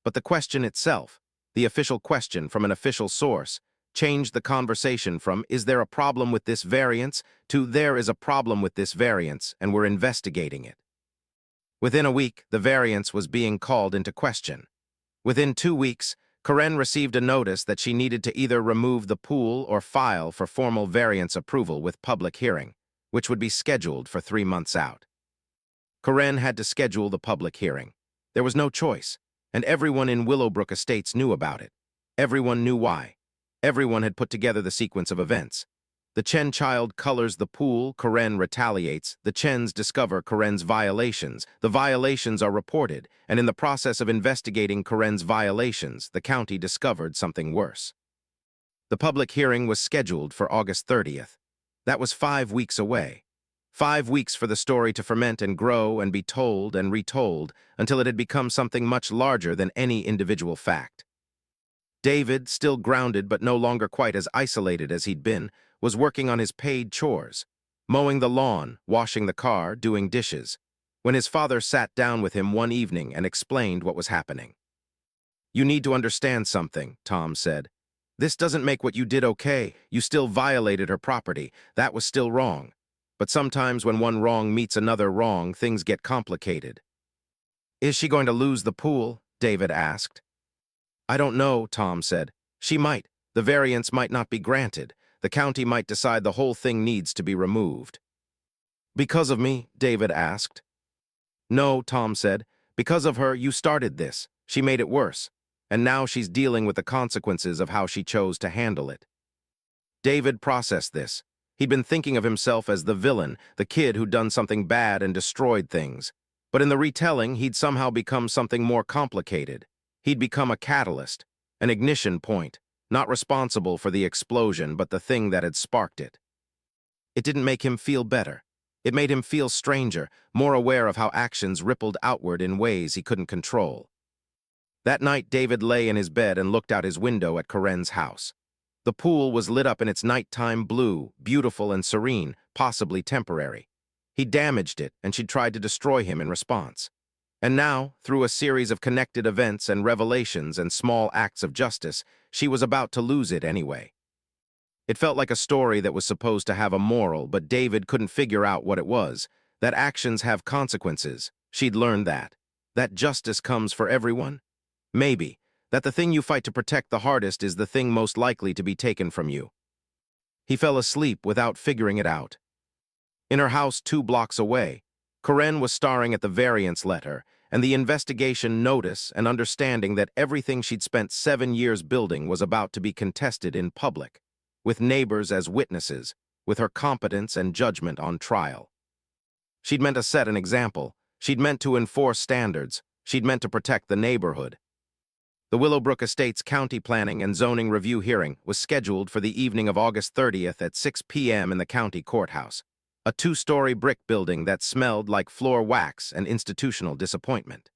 S1: But the question itself, the official question from an official source, changed the conversation from "is there a problem with this variance" to "there is a problem with this variance and we're investigating it." Within a week, the variance was being called into question. Within 2 weeks, Karen received a notice that she needed to either remove the pool or file for formal variance approval with public hearing, which would be scheduled for 3 months out. Karen had to schedule the public hearing. There was no choice, and everyone in Willowbrook Estates knew about it. Everyone knew why. Everyone had put together the sequence of events. The Chen child colors the pool, Karen retaliates, the Chens discover Karen's violations, the violations are reported, and in the process of investigating Karen's violations, the county discovered something worse. The public hearing was scheduled for August 30th. That was 5 weeks away. 5 weeks for the story to ferment and grow and be told and retold until it had become something much larger than any individual fact. David, still grounded but no longer quite as isolated as he'd been, was working on his paid chores, mowing the lawn, washing the car, doing dishes, when his father sat down with him one evening and explained what was happening. "You need to understand something," Tom said. "This doesn't make what you did okay. You still violated her property. That was still wrong. But sometimes when one wrong meets another wrong, things get complicated." "Is she going to lose the pool?" David asked. "I don't know," Tom said. "She might. The variance might not be granted. The county might decide the whole thing needs to be removed." "Because of me?" David asked. "No," Tom said. "Because of her, you started this. She made it worse. And now she's dealing with the consequences of how she chose to handle it." David processed this. He'd been thinking of himself as the villain, the kid who'd done something bad and destroyed things. But in the retelling, he'd somehow become something more complicated. He'd become a catalyst, an ignition point, not responsible for the explosion, but the thing that had sparked it. It didn't make him feel better. It made him feel stranger, more aware of how actions rippled outward in ways he couldn't control. That night, David lay in his bed and looked out his window at Karen's house. The pool was lit up in its nighttime blue, beautiful and serene, possibly temporary. He damaged it, and she'd tried to destroy him in response. And now, through a series of connected events and revelations and small acts of justice, she was about to lose it anyway. It felt like a story that was supposed to have a moral, but David couldn't figure out what it was. That actions have consequences. She'd learned that. That justice comes for everyone? Maybe. That the thing you fight to protect the hardest is the thing most likely to be taken from you. He fell asleep without figuring it out. In her house 2 blocks away, Karen was staring at the variance letter and the investigation notice and understanding that everything she'd spent 7 years building was about to be contested in public, with neighbors as witnesses, with her competence and judgment on trial. She'd meant to set an example. She'd meant to enforce standards. She'd meant to protect the neighborhood. The Willowbrook Estates County Planning and Zoning Review hearing was scheduled for the evening of August 30th at 6 p.m. in the county courthouse, a 2-story brick building that smelled like floor wax and institutional disappointment.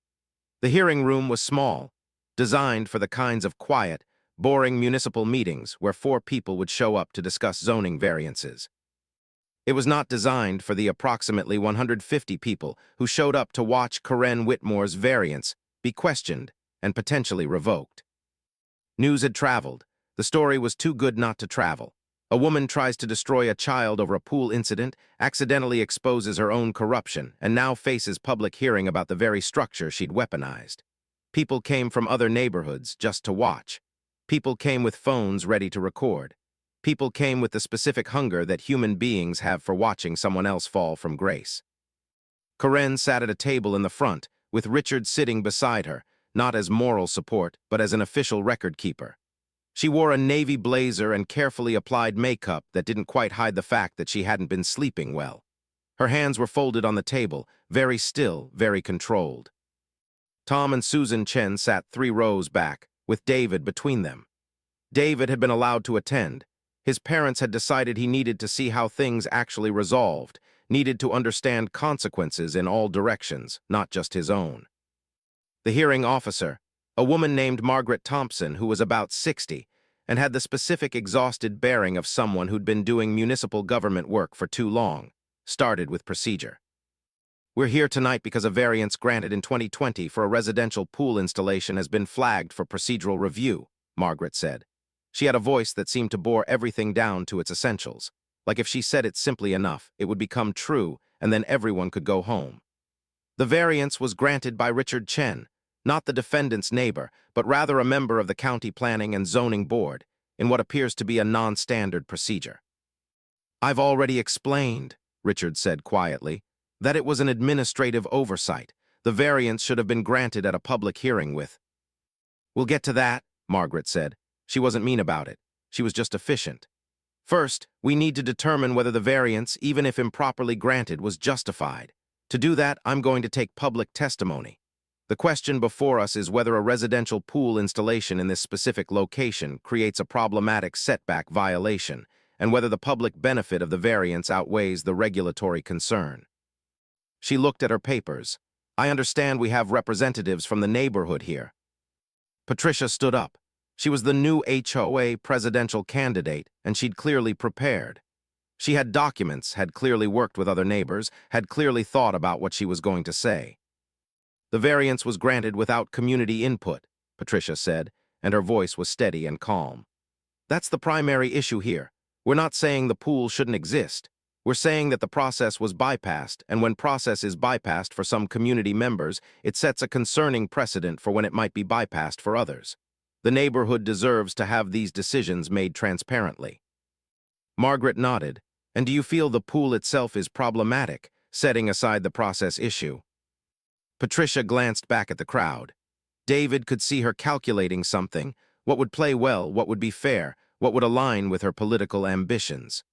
S1: The hearing room was small, designed for the kinds of quiet, boring municipal meetings where 4 people would show up to discuss zoning variances. It was not designed for the approximately 150 people who showed up to watch Karen Whitmore's variance be questioned and potentially revoked. News had traveled. The story was too good not to travel. A woman tries to destroy a child over a pool incident, accidentally exposes her own corruption, and now faces public hearing about the very structure she'd weaponized. People came from other neighborhoods just to watch. People came with phones ready to record. People came with the specific hunger that human beings have for watching someone else fall from grace. Karen sat at a table in the front, with Richard sitting beside her, not as moral support, but as an official record keeper. She wore a navy blazer and carefully applied makeup that didn't quite hide the fact that she hadn't been sleeping well. Her hands were folded on the table, very still, very controlled. Tom and Susan Chen sat 3 rows back, with David between them. David had been allowed to attend. His parents had decided he needed to see how things actually resolved, needed to understand consequences in all directions, not just his own. The hearing officer, a woman named Margaret Thompson, who was about 60, and had the specific exhausted bearing of someone who'd been doing municipal government work for too long. Started with procedure. We're here tonight because a variance granted in 2020 for a residential pool installation has been flagged for procedural review, Margaret said. She had a voice that seemed to bore everything down to its essentials. Like if she said it simply enough, it would become true, and then everyone could go home. The variance was granted by Richard Chen, not the defendant's neighbor, but rather a member of the County Planning and Zoning Board, in what appears to be a non-standard procedure. I've already explained, Richard said quietly, that it was an administrative oversight. The variance should have been granted at a public hearing with. We'll get to that, Margaret said. She wasn't mean about it. She was just efficient. First, we need to determine whether the variance, even if improperly granted, was justified. To do that, I'm going to take public testimony. The question before us is whether a residential pool installation in this specific location creates a problematic setback violation, and whether the public benefit of the variance outweighs the regulatory concern. She looked at her papers. I understand we have representatives from the neighborhood here. Patricia stood up. She was the new HOA presidential candidate, and she'd clearly prepared. She had documents, had clearly worked with other neighbors, had clearly thought about what she was going to say. The variance was granted without community input, Patricia said, and her voice was steady and calm. That's the primary issue here. We're not saying the pool shouldn't exist. We're saying that the process was bypassed, and when process is bypassed for some community members, it sets a concerning precedent for when it might be bypassed for others. The neighborhood deserves to have these decisions made transparently. Margaret nodded. And do you feel the pool itself is problematic, setting aside the process issue? Patricia glanced back at the crowd. David could see her calculating something, what would play well, what would be fair, what would align with her political ambitions.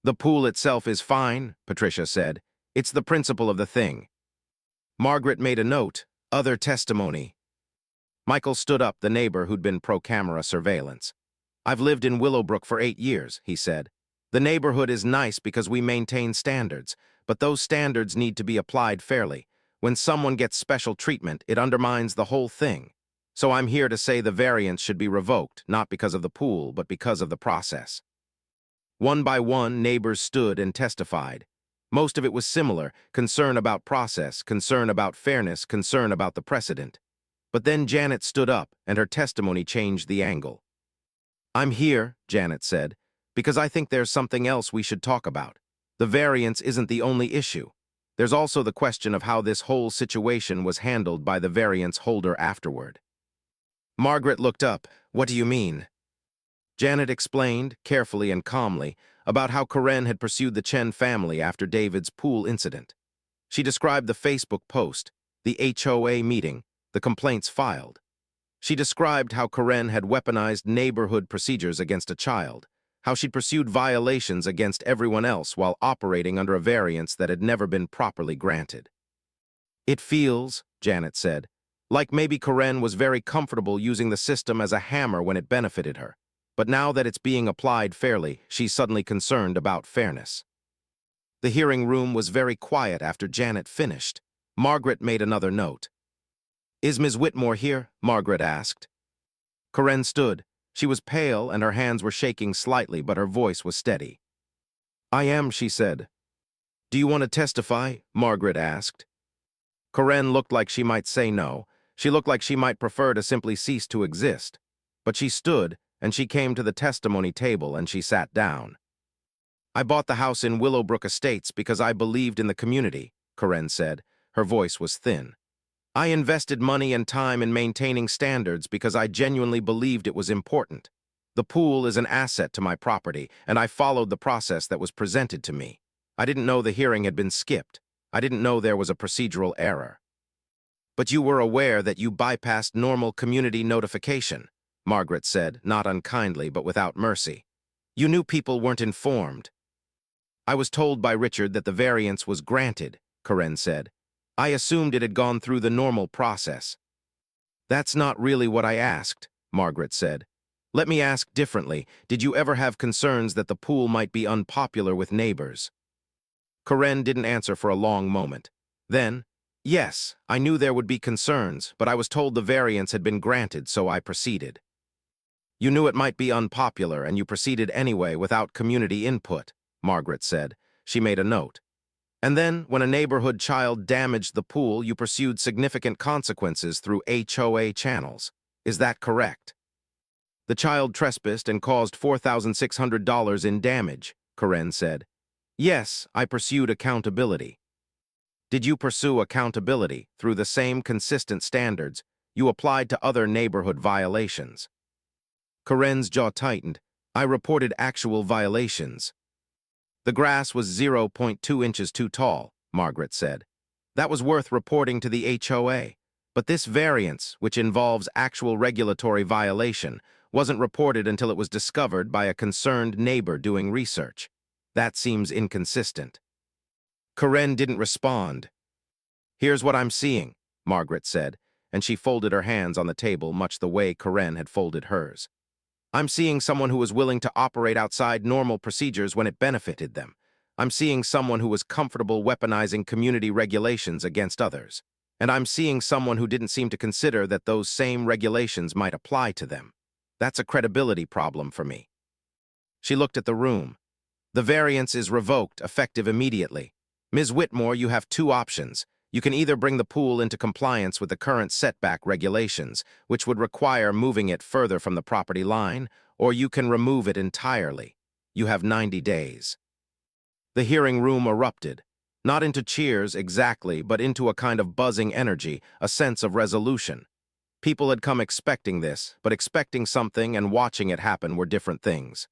S1: The pool itself is fine, Patricia said. It's the principle of the thing. Margaret made a note, other testimony. Michael stood up, the neighbor who'd been pro-camera surveillance. I've lived in Willowbrook for 8 years, he said. The neighborhood is nice because we maintain standards, but those standards need to be applied fairly. When someone gets special treatment, it undermines the whole thing. So I'm here to say the variance should be revoked, not because of the pool, but because of the process. One by one, neighbors stood and testified. Most of it was similar, concern about process, concern about fairness, concern about the precedent. But then Janet stood up, and her testimony changed the angle. I'm here, Janet said, because I think there's something else we should talk about. The variance isn't the only issue. There's also the question of how this whole situation was handled by the variance holder afterward. Margaret looked up. What do you mean? Janet explained, carefully and calmly, about how Karen had pursued the Chen family after David's pool incident. She described the Facebook post, the HOA meeting, the complaints filed. She described how Karen had weaponized neighborhood procedures against a child, how she'd pursued violations against everyone else while operating under a variance that had never been properly granted. It feels, Janet said, like maybe Karen was very comfortable using the system as a hammer when it benefited her, but now that it's being applied fairly, she's suddenly concerned about fairness. The hearing room was very quiet after Janet finished. Margaret made another note. Is Ms. Whitmore here? Margaret asked. Karen stood. She was pale and her hands were shaking slightly, but her voice was steady. I am, she said. Do you want to testify? Margaret asked. Karen looked like she might say no. She looked like she might prefer to simply cease to exist. But she stood, and she came to the testimony table and she sat down. I bought the house in Willowbrook Estates because I believed in the community, Karen said. Her voice was thin. I invested money and time in maintaining standards because I genuinely believed it was important. The pool is an asset to my property, and I followed the process that was presented to me. I didn't know the hearing had been skipped. I didn't know there was a procedural error. But you were aware that you bypassed normal community notification, Margaret said, not unkindly but without mercy. You knew people weren't informed. I was told by Richard that the variance was granted, Karen said. I assumed it had gone through the normal process. That's not really what I asked, Margaret said. Let me ask differently. Did you ever have concerns that the pool might be unpopular with neighbors? Karen didn't answer for a long moment. Then, yes, I knew there would be concerns, but I was told the variance had been granted, so I proceeded. You knew it might be unpopular and you proceeded anyway without community input, Margaret said. She made a note. And then, when a neighborhood child damaged the pool, you pursued significant consequences through HOA channels. Is that correct? The child trespassed and caused $4,600 in damage, Karen said. Yes, I pursued accountability. Did you pursue accountability through the same consistent standards you applied to other neighborhood violations? Karen's jaw tightened. I reported actual violations. The grass was 0.2 inches too tall, Margaret said. That was worth reporting to the HOA. But this variance, which involves actual regulatory violation, wasn't reported until it was discovered by a concerned neighbor doing research. That seems inconsistent. Karen didn't respond. Here's what I'm seeing, Margaret said, and she folded her hands on the table much the way Karen had folded hers. I'm seeing someone who was willing to operate outside normal procedures when it benefited them. I'm seeing someone who was comfortable weaponizing community regulations against others. And I'm seeing someone who didn't seem to consider that those same regulations might apply to them. That's a credibility problem for me. She looked at the room. The variance is revoked, effective immediately. Ms. Whitmore, you have two options. You can either bring the pool into compliance with the current setback regulations, which would require moving it further from the property line, or you can remove it entirely. You have 90 days. The hearing room erupted. Not into cheers exactly, but into a kind of buzzing energy, a sense of resolution. People had come expecting this, but expecting something and watching it happen were different things.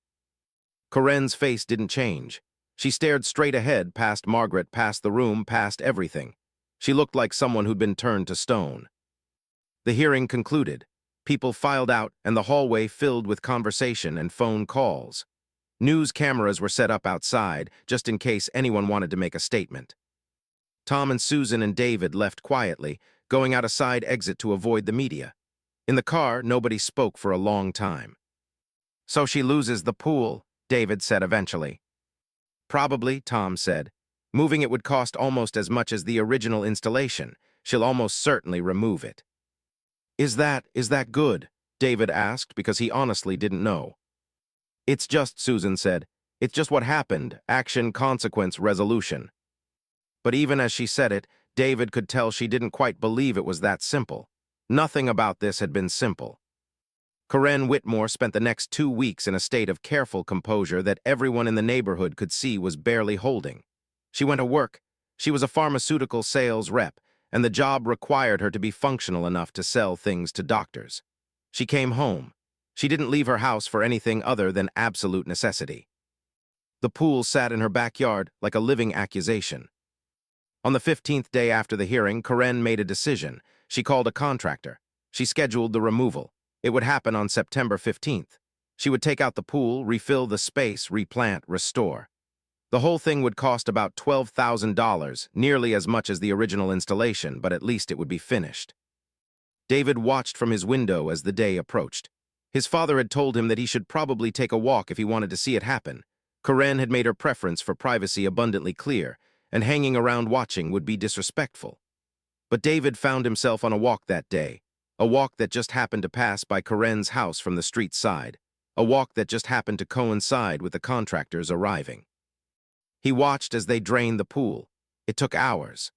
S1: Karen's face didn't change. She stared straight ahead, past Margaret, past the room, past everything. She looked like someone who'd been turned to stone. The hearing concluded. People filed out, and the hallway filled with conversation and phone calls. News cameras were set up outside, just in case anyone wanted to make a statement. Tom and Susan and David left quietly, going out a side exit to avoid the media. In the car, nobody spoke for a long time. So she loses the pool, David said eventually. Probably, Tom said. Moving it would cost almost as much as the original installation. She'll almost certainly remove it. Is that good? David asked, because he honestly didn't know. It's just, Susan said. It's just what happened, action, consequence, resolution. But even as she said it, David could tell she didn't quite believe it was that simple. Nothing about this had been simple. Karen Whitmore spent the next 2 weeks in a state of careful composure that everyone in the neighborhood could see was barely holding. She went to work. She was a pharmaceutical sales rep, and the job required her to be functional enough to sell things to doctors. She came home. She didn't leave her house for anything other than absolute necessity. The pool sat in her backyard like a living accusation. On the 15th day after the hearing, Karen made a decision. She called a contractor. She scheduled the removal. It would happen on September 15th. She would take out the pool, refill the space, replant, restore. The whole thing would cost about $12,000, nearly as much as the original installation, but at least it would be finished. David watched from his window as the day approached. His father had told him that he should probably take a walk if he wanted to see it happen. Karen had made her preference for privacy abundantly clear, and hanging around watching would be disrespectful. But David found himself on a walk that day, a walk that just happened to pass by Karen's house from the street side, a walk that just happened to coincide with the contractors arriving. He watched as they drained the pool. It took hours.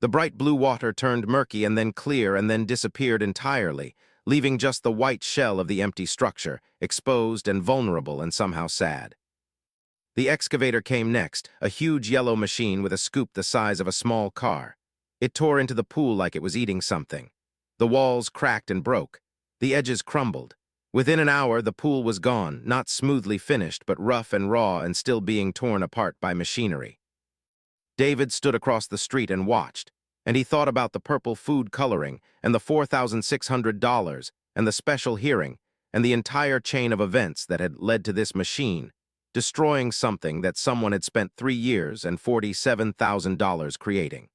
S1: The bright blue water turned murky and then clear and then disappeared entirely, leaving just the white shell of the empty structure, exposed and vulnerable and somehow sad. The excavator came next, a huge yellow machine with a scoop the size of a small car. It tore into the pool like it was eating something. The walls cracked and broke. The edges crumbled. Within an hour, the pool was gone, not smoothly finished, but rough and raw and still being torn apart by machinery. David stood across the street and watched, and he thought about the purple food coloring and the $4,600 and the special hearing and the entire chain of events that had led to this machine, destroying something that someone had spent 3 years and $47,000 creating.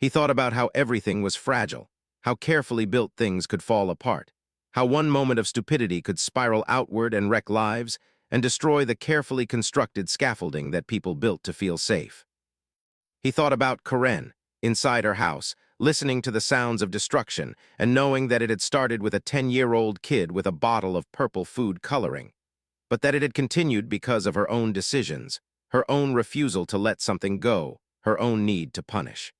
S1: He thought about how everything was fragile, how carefully built things could fall apart, how one moment of stupidity could spiral outward and wreck lives and destroy the carefully constructed scaffolding that people built to feel safe. He thought about Karen, inside her house, listening to the sounds of destruction and knowing that it had started with a 10-year-old kid with a bottle of purple food coloring, but that it had continued because of her own decisions, her own refusal to let something go, her own need to punish.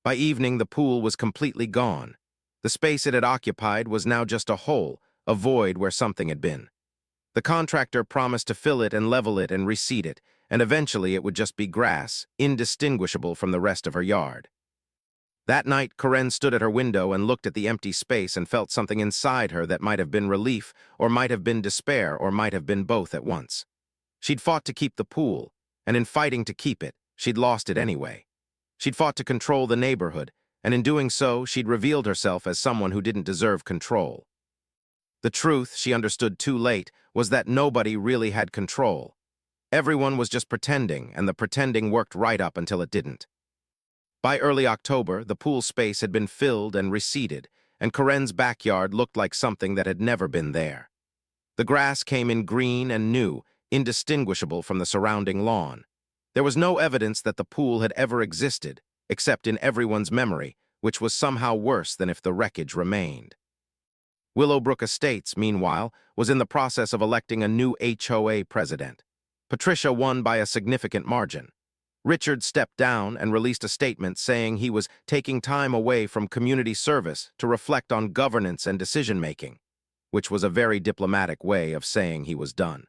S1: By evening, the pool was completely gone. The space it had occupied was now just a hole, a void where something had been. The contractor promised to fill it and level it and reseed it, and eventually it would just be grass, indistinguishable from the rest of her yard. That night, Corinne stood at her window and looked at the empty space and felt something inside her that might have been relief, or might have been despair, or might have been both at once. She'd fought to keep the pool, and in fighting to keep it, she'd lost it anyway. She'd fought to control the neighborhood, and in doing so, she'd revealed herself as someone who didn't deserve control. The truth, she understood too late, was that nobody really had control. Everyone was just pretending, and the pretending worked right up until it didn't. By early October, the pool space had been filled and reseeded, and Corinne's backyard looked like something that had never been there. The grass came in green and new, indistinguishable from the surrounding lawn. There was no evidence that the pool had ever existed, except in everyone's memory, which was somehow worse than if the wreckage remained. Willowbrook Estates, meanwhile, was in the process of electing a new HOA president. Patricia won by a significant margin. Richard stepped down and released a statement saying he was taking time away from community service to reflect on governance and decision-making, which was a very diplomatic way of saying he was done.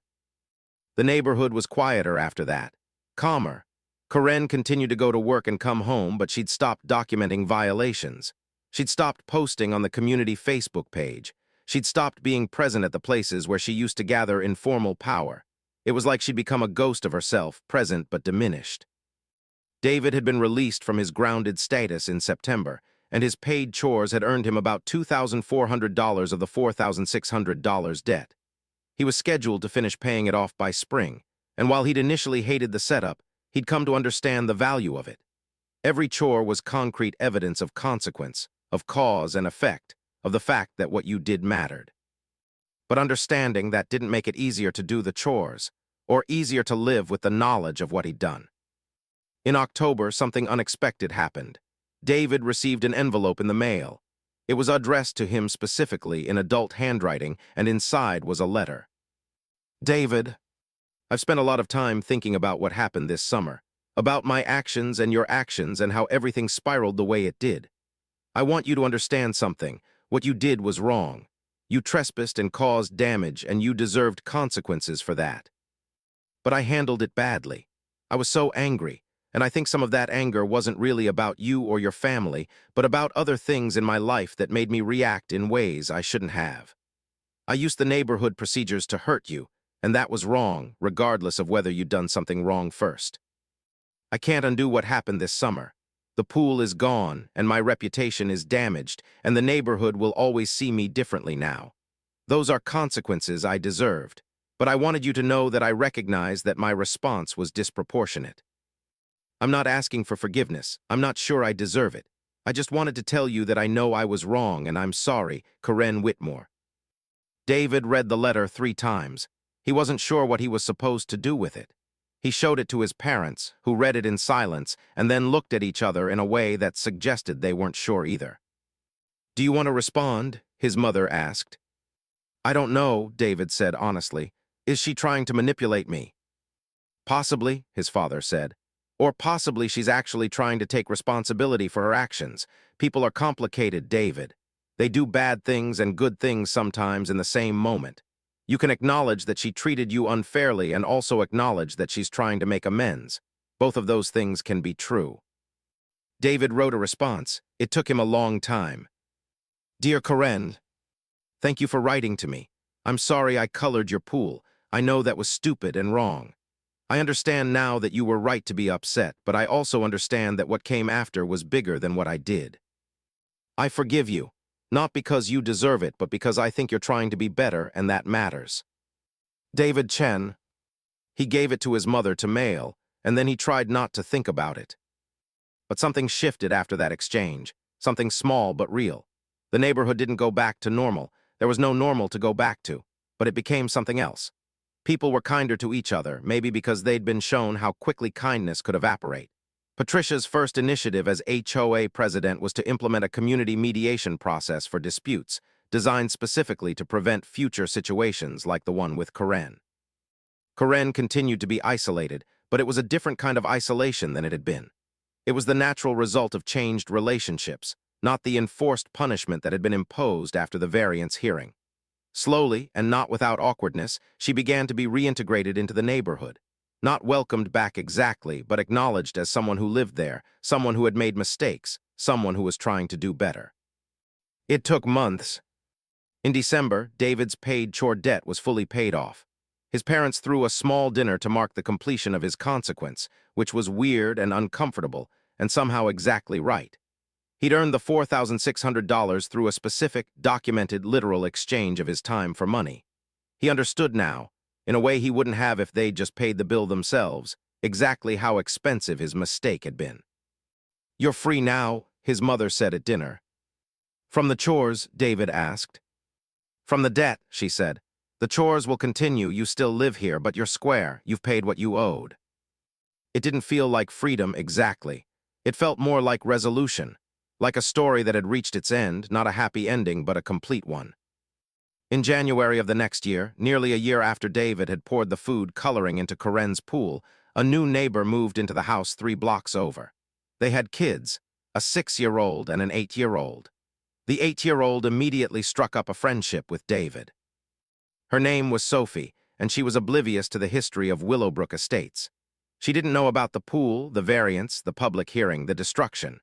S1: The neighborhood was quieter after that, calmer. Corinne continued to go to work and come home, but she'd stopped documenting violations. She'd stopped posting on the community Facebook page. She'd stopped being present at the places where she used to gather informal power. It was like she'd become a ghost of herself, present but diminished. David had been released from his grounded status in September, and his paid chores had earned him about $2,400 of the $4,600 debt. He was scheduled to finish paying it off by spring, and while he'd initially hated the setup, he'd come to understand the value of it. Every chore was concrete evidence of consequence, of cause and effect, of the fact that what you did mattered. But understanding that didn't make it easier to do the chores, or easier to live with the knowledge of what he'd done. In October, something unexpected happened. David received an envelope in the mail. It was addressed to him specifically in adult handwriting, and inside was a letter. David, I've spent a lot of time thinking about what happened this summer, about my actions and your actions and how everything spiraled the way it did. I want you to understand something. What you did was wrong. You trespassed and caused damage, and you deserved consequences for that. But I handled it badly. I was so angry. And I think some of that anger wasn't really about you or your family, but about other things in my life that made me react in ways I shouldn't have. I used the neighborhood procedures to hurt you, and that was wrong, regardless of whether you'd done something wrong first. I can't undo what happened this summer. The pool is gone, and my reputation is damaged, and the neighborhood will always see me differently now. Those are consequences I deserved, but I wanted you to know that I recognize that my response was disproportionate. I'm not asking for forgiveness. I'm not sure I deserve it. I just wanted to tell you that I know I was wrong and I'm sorry, Corinne Whitmore. David read the letter 3 times. He wasn't sure what he was supposed to do with it. He showed it to his parents, who read it in silence and then looked at each other in a way that suggested they weren't sure either. Do you want to respond? His mother asked. I don't know, David said honestly. Is she trying to manipulate me? Possibly, his father said. Or possibly she's actually trying to take responsibility for her actions. People are complicated, David. They do bad things and good things sometimes in the same moment. You can acknowledge that she treated you unfairly and also acknowledge that she's trying to make amends. Both of those things can be true. David wrote a response. It took him a long time. Dear Corinne, thank you for writing to me. I'm sorry I colored your pool. I know that was stupid and wrong. I understand now that you were right to be upset, but I also understand that what came after was bigger than what I did. I forgive you, not because you deserve it, but because I think you're trying to be better, and that matters. David Chen. He gave it to his mother to mail, and then he tried not to think about it. But something shifted after that exchange, something small but real. The neighborhood didn't go back to normal. There was no normal to go back to, but it became something else. People were kinder to each other, maybe because they'd been shown how quickly kindness could evaporate. Patricia's first initiative as HOA president was to implement a community mediation process for disputes, designed specifically to prevent future situations like the one with Karen. Karen continued to be isolated, but it was a different kind of isolation than it had been. It was the natural result of changed relationships, not the enforced punishment that had been imposed after the variance hearing. Slowly, and not without awkwardness, she began to be reintegrated into the neighborhood. Not welcomed back exactly, but acknowledged as someone who lived there, someone who had made mistakes, someone who was trying to do better. It took months. In December, David's paid chore debt was fully paid off. His parents threw a small dinner to mark the completion of his consequence, which was weird and uncomfortable, and somehow exactly right. He'd earned the $4,600 through a specific, documented, literal exchange of his time for money. He understood now, in a way he wouldn't have if they'd just paid the bill themselves, exactly how expensive his mistake had been. "You're free now," his mother said at dinner. "From the chores?" David asked. "From the debt," she said. "The chores will continue, you still live here, but you're square, you've paid what you owed." It didn't feel like freedom exactly. It felt more like resolution, like a story that had reached its end, not a happy ending, but a complete one. In January of the next year, nearly a year after David had poured the food coloring into Karen's pool, a new neighbor moved into the house 3 blocks over. They had kids, a 6-year-old and an 8-year-old. The 8-year-old immediately struck up a friendship with David. Her name was Sophie, and she was oblivious to the history of Willowbrook Estates. She didn't know about the pool, the variance, the public hearing, the destruction.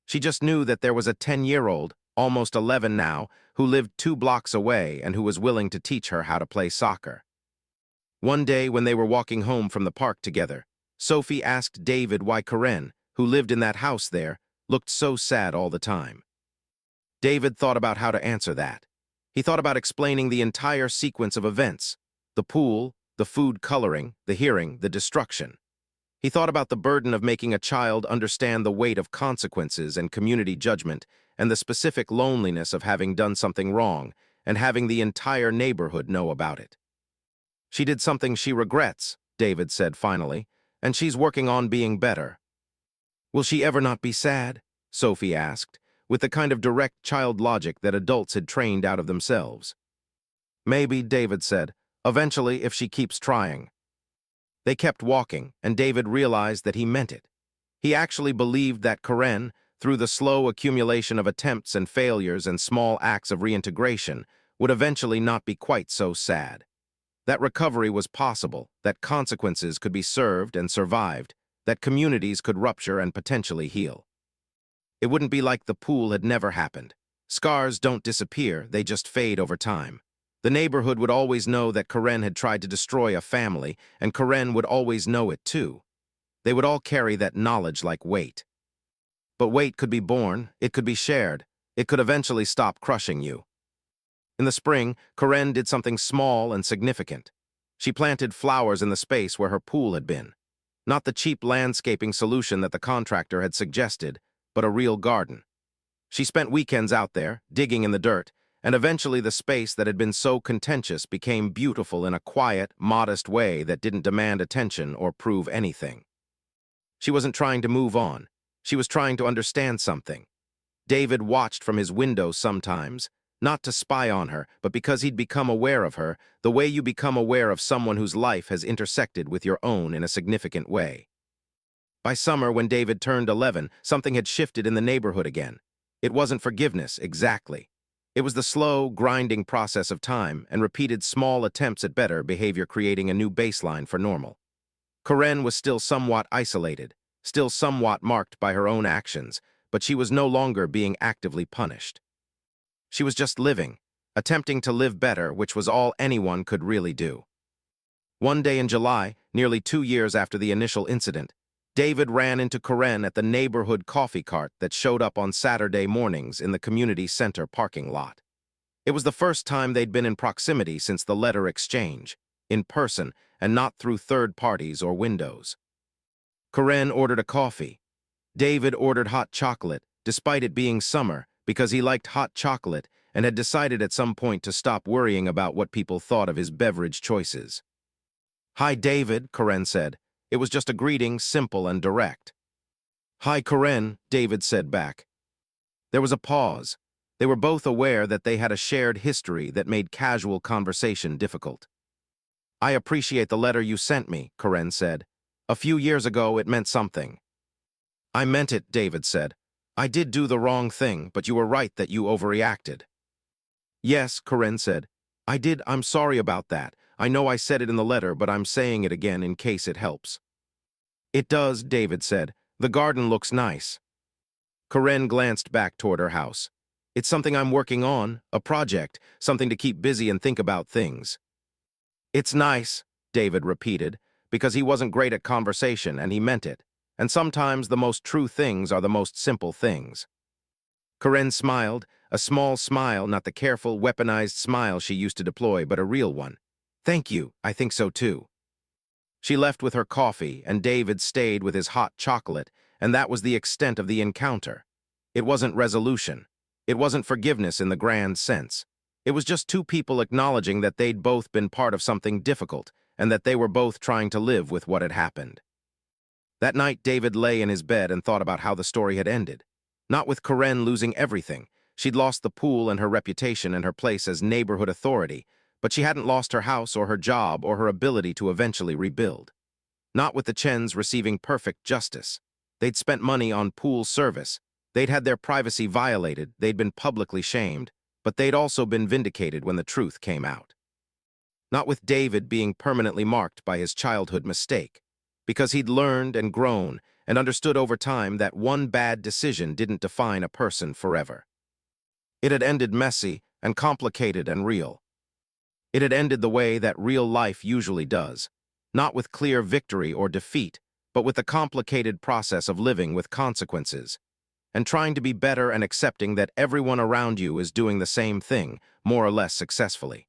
S1: She just knew that there was a 10-year-old, almost 11 now, who lived 2 blocks away and who was willing to teach her how to play soccer. One day when they were walking home from the park together, Sophie asked David why Karen, who lived in that house there, looked so sad all the time. David thought about how to answer that. He thought about explaining the entire sequence of events: the pool, the food coloring, the hearing, the destruction. He thought about the burden of making a child understand the weight of consequences and community judgment, and the specific loneliness of having done something wrong and having the entire neighborhood know about it. "She did something she regrets," David said finally, "and she's working on being better." "Will she ever not be sad?" Sophie asked, with the kind of direct child logic that adults had trained out of themselves. "Maybe," David said, "eventually if she keeps trying." They kept walking, and David realized that he meant it. He actually believed that Karen, through the slow accumulation of attempts and failures and small acts of reintegration, would eventually not be quite so sad. That recovery was possible, that consequences could be served and survived, that communities could rupture and potentially heal. It wouldn't be like the pool had never happened. Scars don't disappear, they just fade over time. The neighborhood would always know that Karen had tried to destroy a family, and Karen would always know it too. They would all carry that knowledge like weight. But weight could be borne, it could be shared, it could eventually stop crushing you. In the spring, Karen did something small and significant. She planted flowers in the space where her pool had been. Not the cheap landscaping solution that the contractor had suggested, but a real garden. She spent weekends out there, digging in the dirt, and eventually the space that had been so contentious became beautiful in a quiet, modest way that didn't demand attention or prove anything. She wasn't trying to move on. She was trying to understand something. David watched from his window sometimes, not to spy on her, but because he'd become aware of her, the way you become aware of someone whose life has intersected with your own in a significant way. By summer, when David turned 11, something had shifted in the neighborhood again. It wasn't forgiveness, exactly. It was the slow, grinding process of time and repeated small attempts at better behavior creating a new baseline for normal. Karen was still somewhat isolated, still somewhat marked by her own actions, but she was no longer being actively punished. She was just living, attempting to live better, which was all anyone could really do. One day in July, nearly 2 years after the initial incident, David ran into Karen at the neighborhood coffee cart that showed up on Saturday mornings in the community center parking lot. It was the first time they'd been in proximity since the letter exchange, in person and not through third parties or windows. Karen ordered a coffee. David ordered hot chocolate, despite it being summer, because he liked hot chocolate and had decided at some point to stop worrying about what people thought of his beverage choices. "Hi, David," Karen said. It was just a greeting, simple and direct. "Hi, Corinne," David said back. There was a pause. They were both aware that they had a shared history that made casual conversation difficult. "I appreciate the letter you sent me," Corinne said. "A few years ago, it meant something." "I meant it," David said. "I did do the wrong thing, but you were right that you overreacted." "Yes," Corinne said. "I did. I'm sorry about that. I know I said it in the letter, but I'm saying it again in case it helps." "It does," David said. "The garden looks nice." Corinne glanced back toward her house. "It's something I'm working on, a project, something to keep busy and think about things." "It's nice," David repeated, because he wasn't great at conversation and he meant it. And sometimes the most true things are the most simple things. Corinne smiled, a small smile, not the careful, weaponized smile she used to deploy, but a real one. "Thank you, I think so too." She left with her coffee, and David stayed with his hot chocolate, and that was the extent of the encounter. It wasn't resolution. It wasn't forgiveness in the grand sense. It was just two people acknowledging that they'd both been part of something difficult, and that they were both trying to live with what had happened. That night, David lay in his bed and thought about how the story had ended. Not with Corinne losing everything. She'd lost the pool and her reputation and her place as neighborhood authority, but she hadn't lost her house or her job or her ability to eventually rebuild. Not with the Chens receiving perfect justice. They'd spent money on pool service. They'd had their privacy violated. They'd been publicly shamed. But they'd also been vindicated when the truth came out. Not with David being permanently marked by his childhood mistake, because he'd learned and grown and understood over time that one bad decision didn't define a person forever. It had ended messy and complicated and real. It had ended the way that real life usually does, not with clear victory or defeat, but with the complicated process of living with consequences, and trying to be better and accepting that everyone around you is doing the same thing, more or less successfully.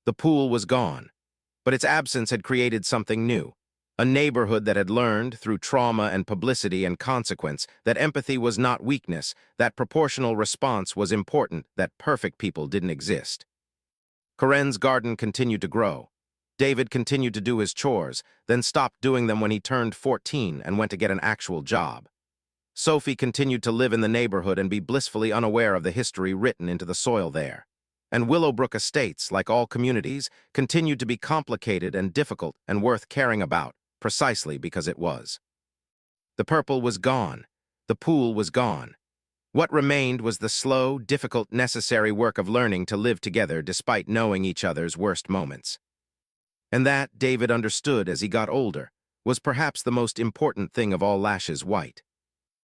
S1: The pool was gone, but its absence had created something new. A neighborhood that had learned, through trauma and publicity and consequence, that empathy was not weakness, that proportional response was important, that perfect people didn't exist. Corinne's garden continued to grow. David continued to do his chores, then stopped doing them when he turned 14 and went to get an actual job. Sophie continued to live in the neighborhood and be blissfully unaware of the history written into the soil there. And Willowbrook Estates, like all communities, continued to be complicated and difficult and worth caring about, precisely because it was. The purple was gone. The pool was gone. What remained was the slow, difficult, necessary work of learning to live together despite knowing each other's worst moments. And that, David understood as he got older, was perhaps the most important thing of all lashes white.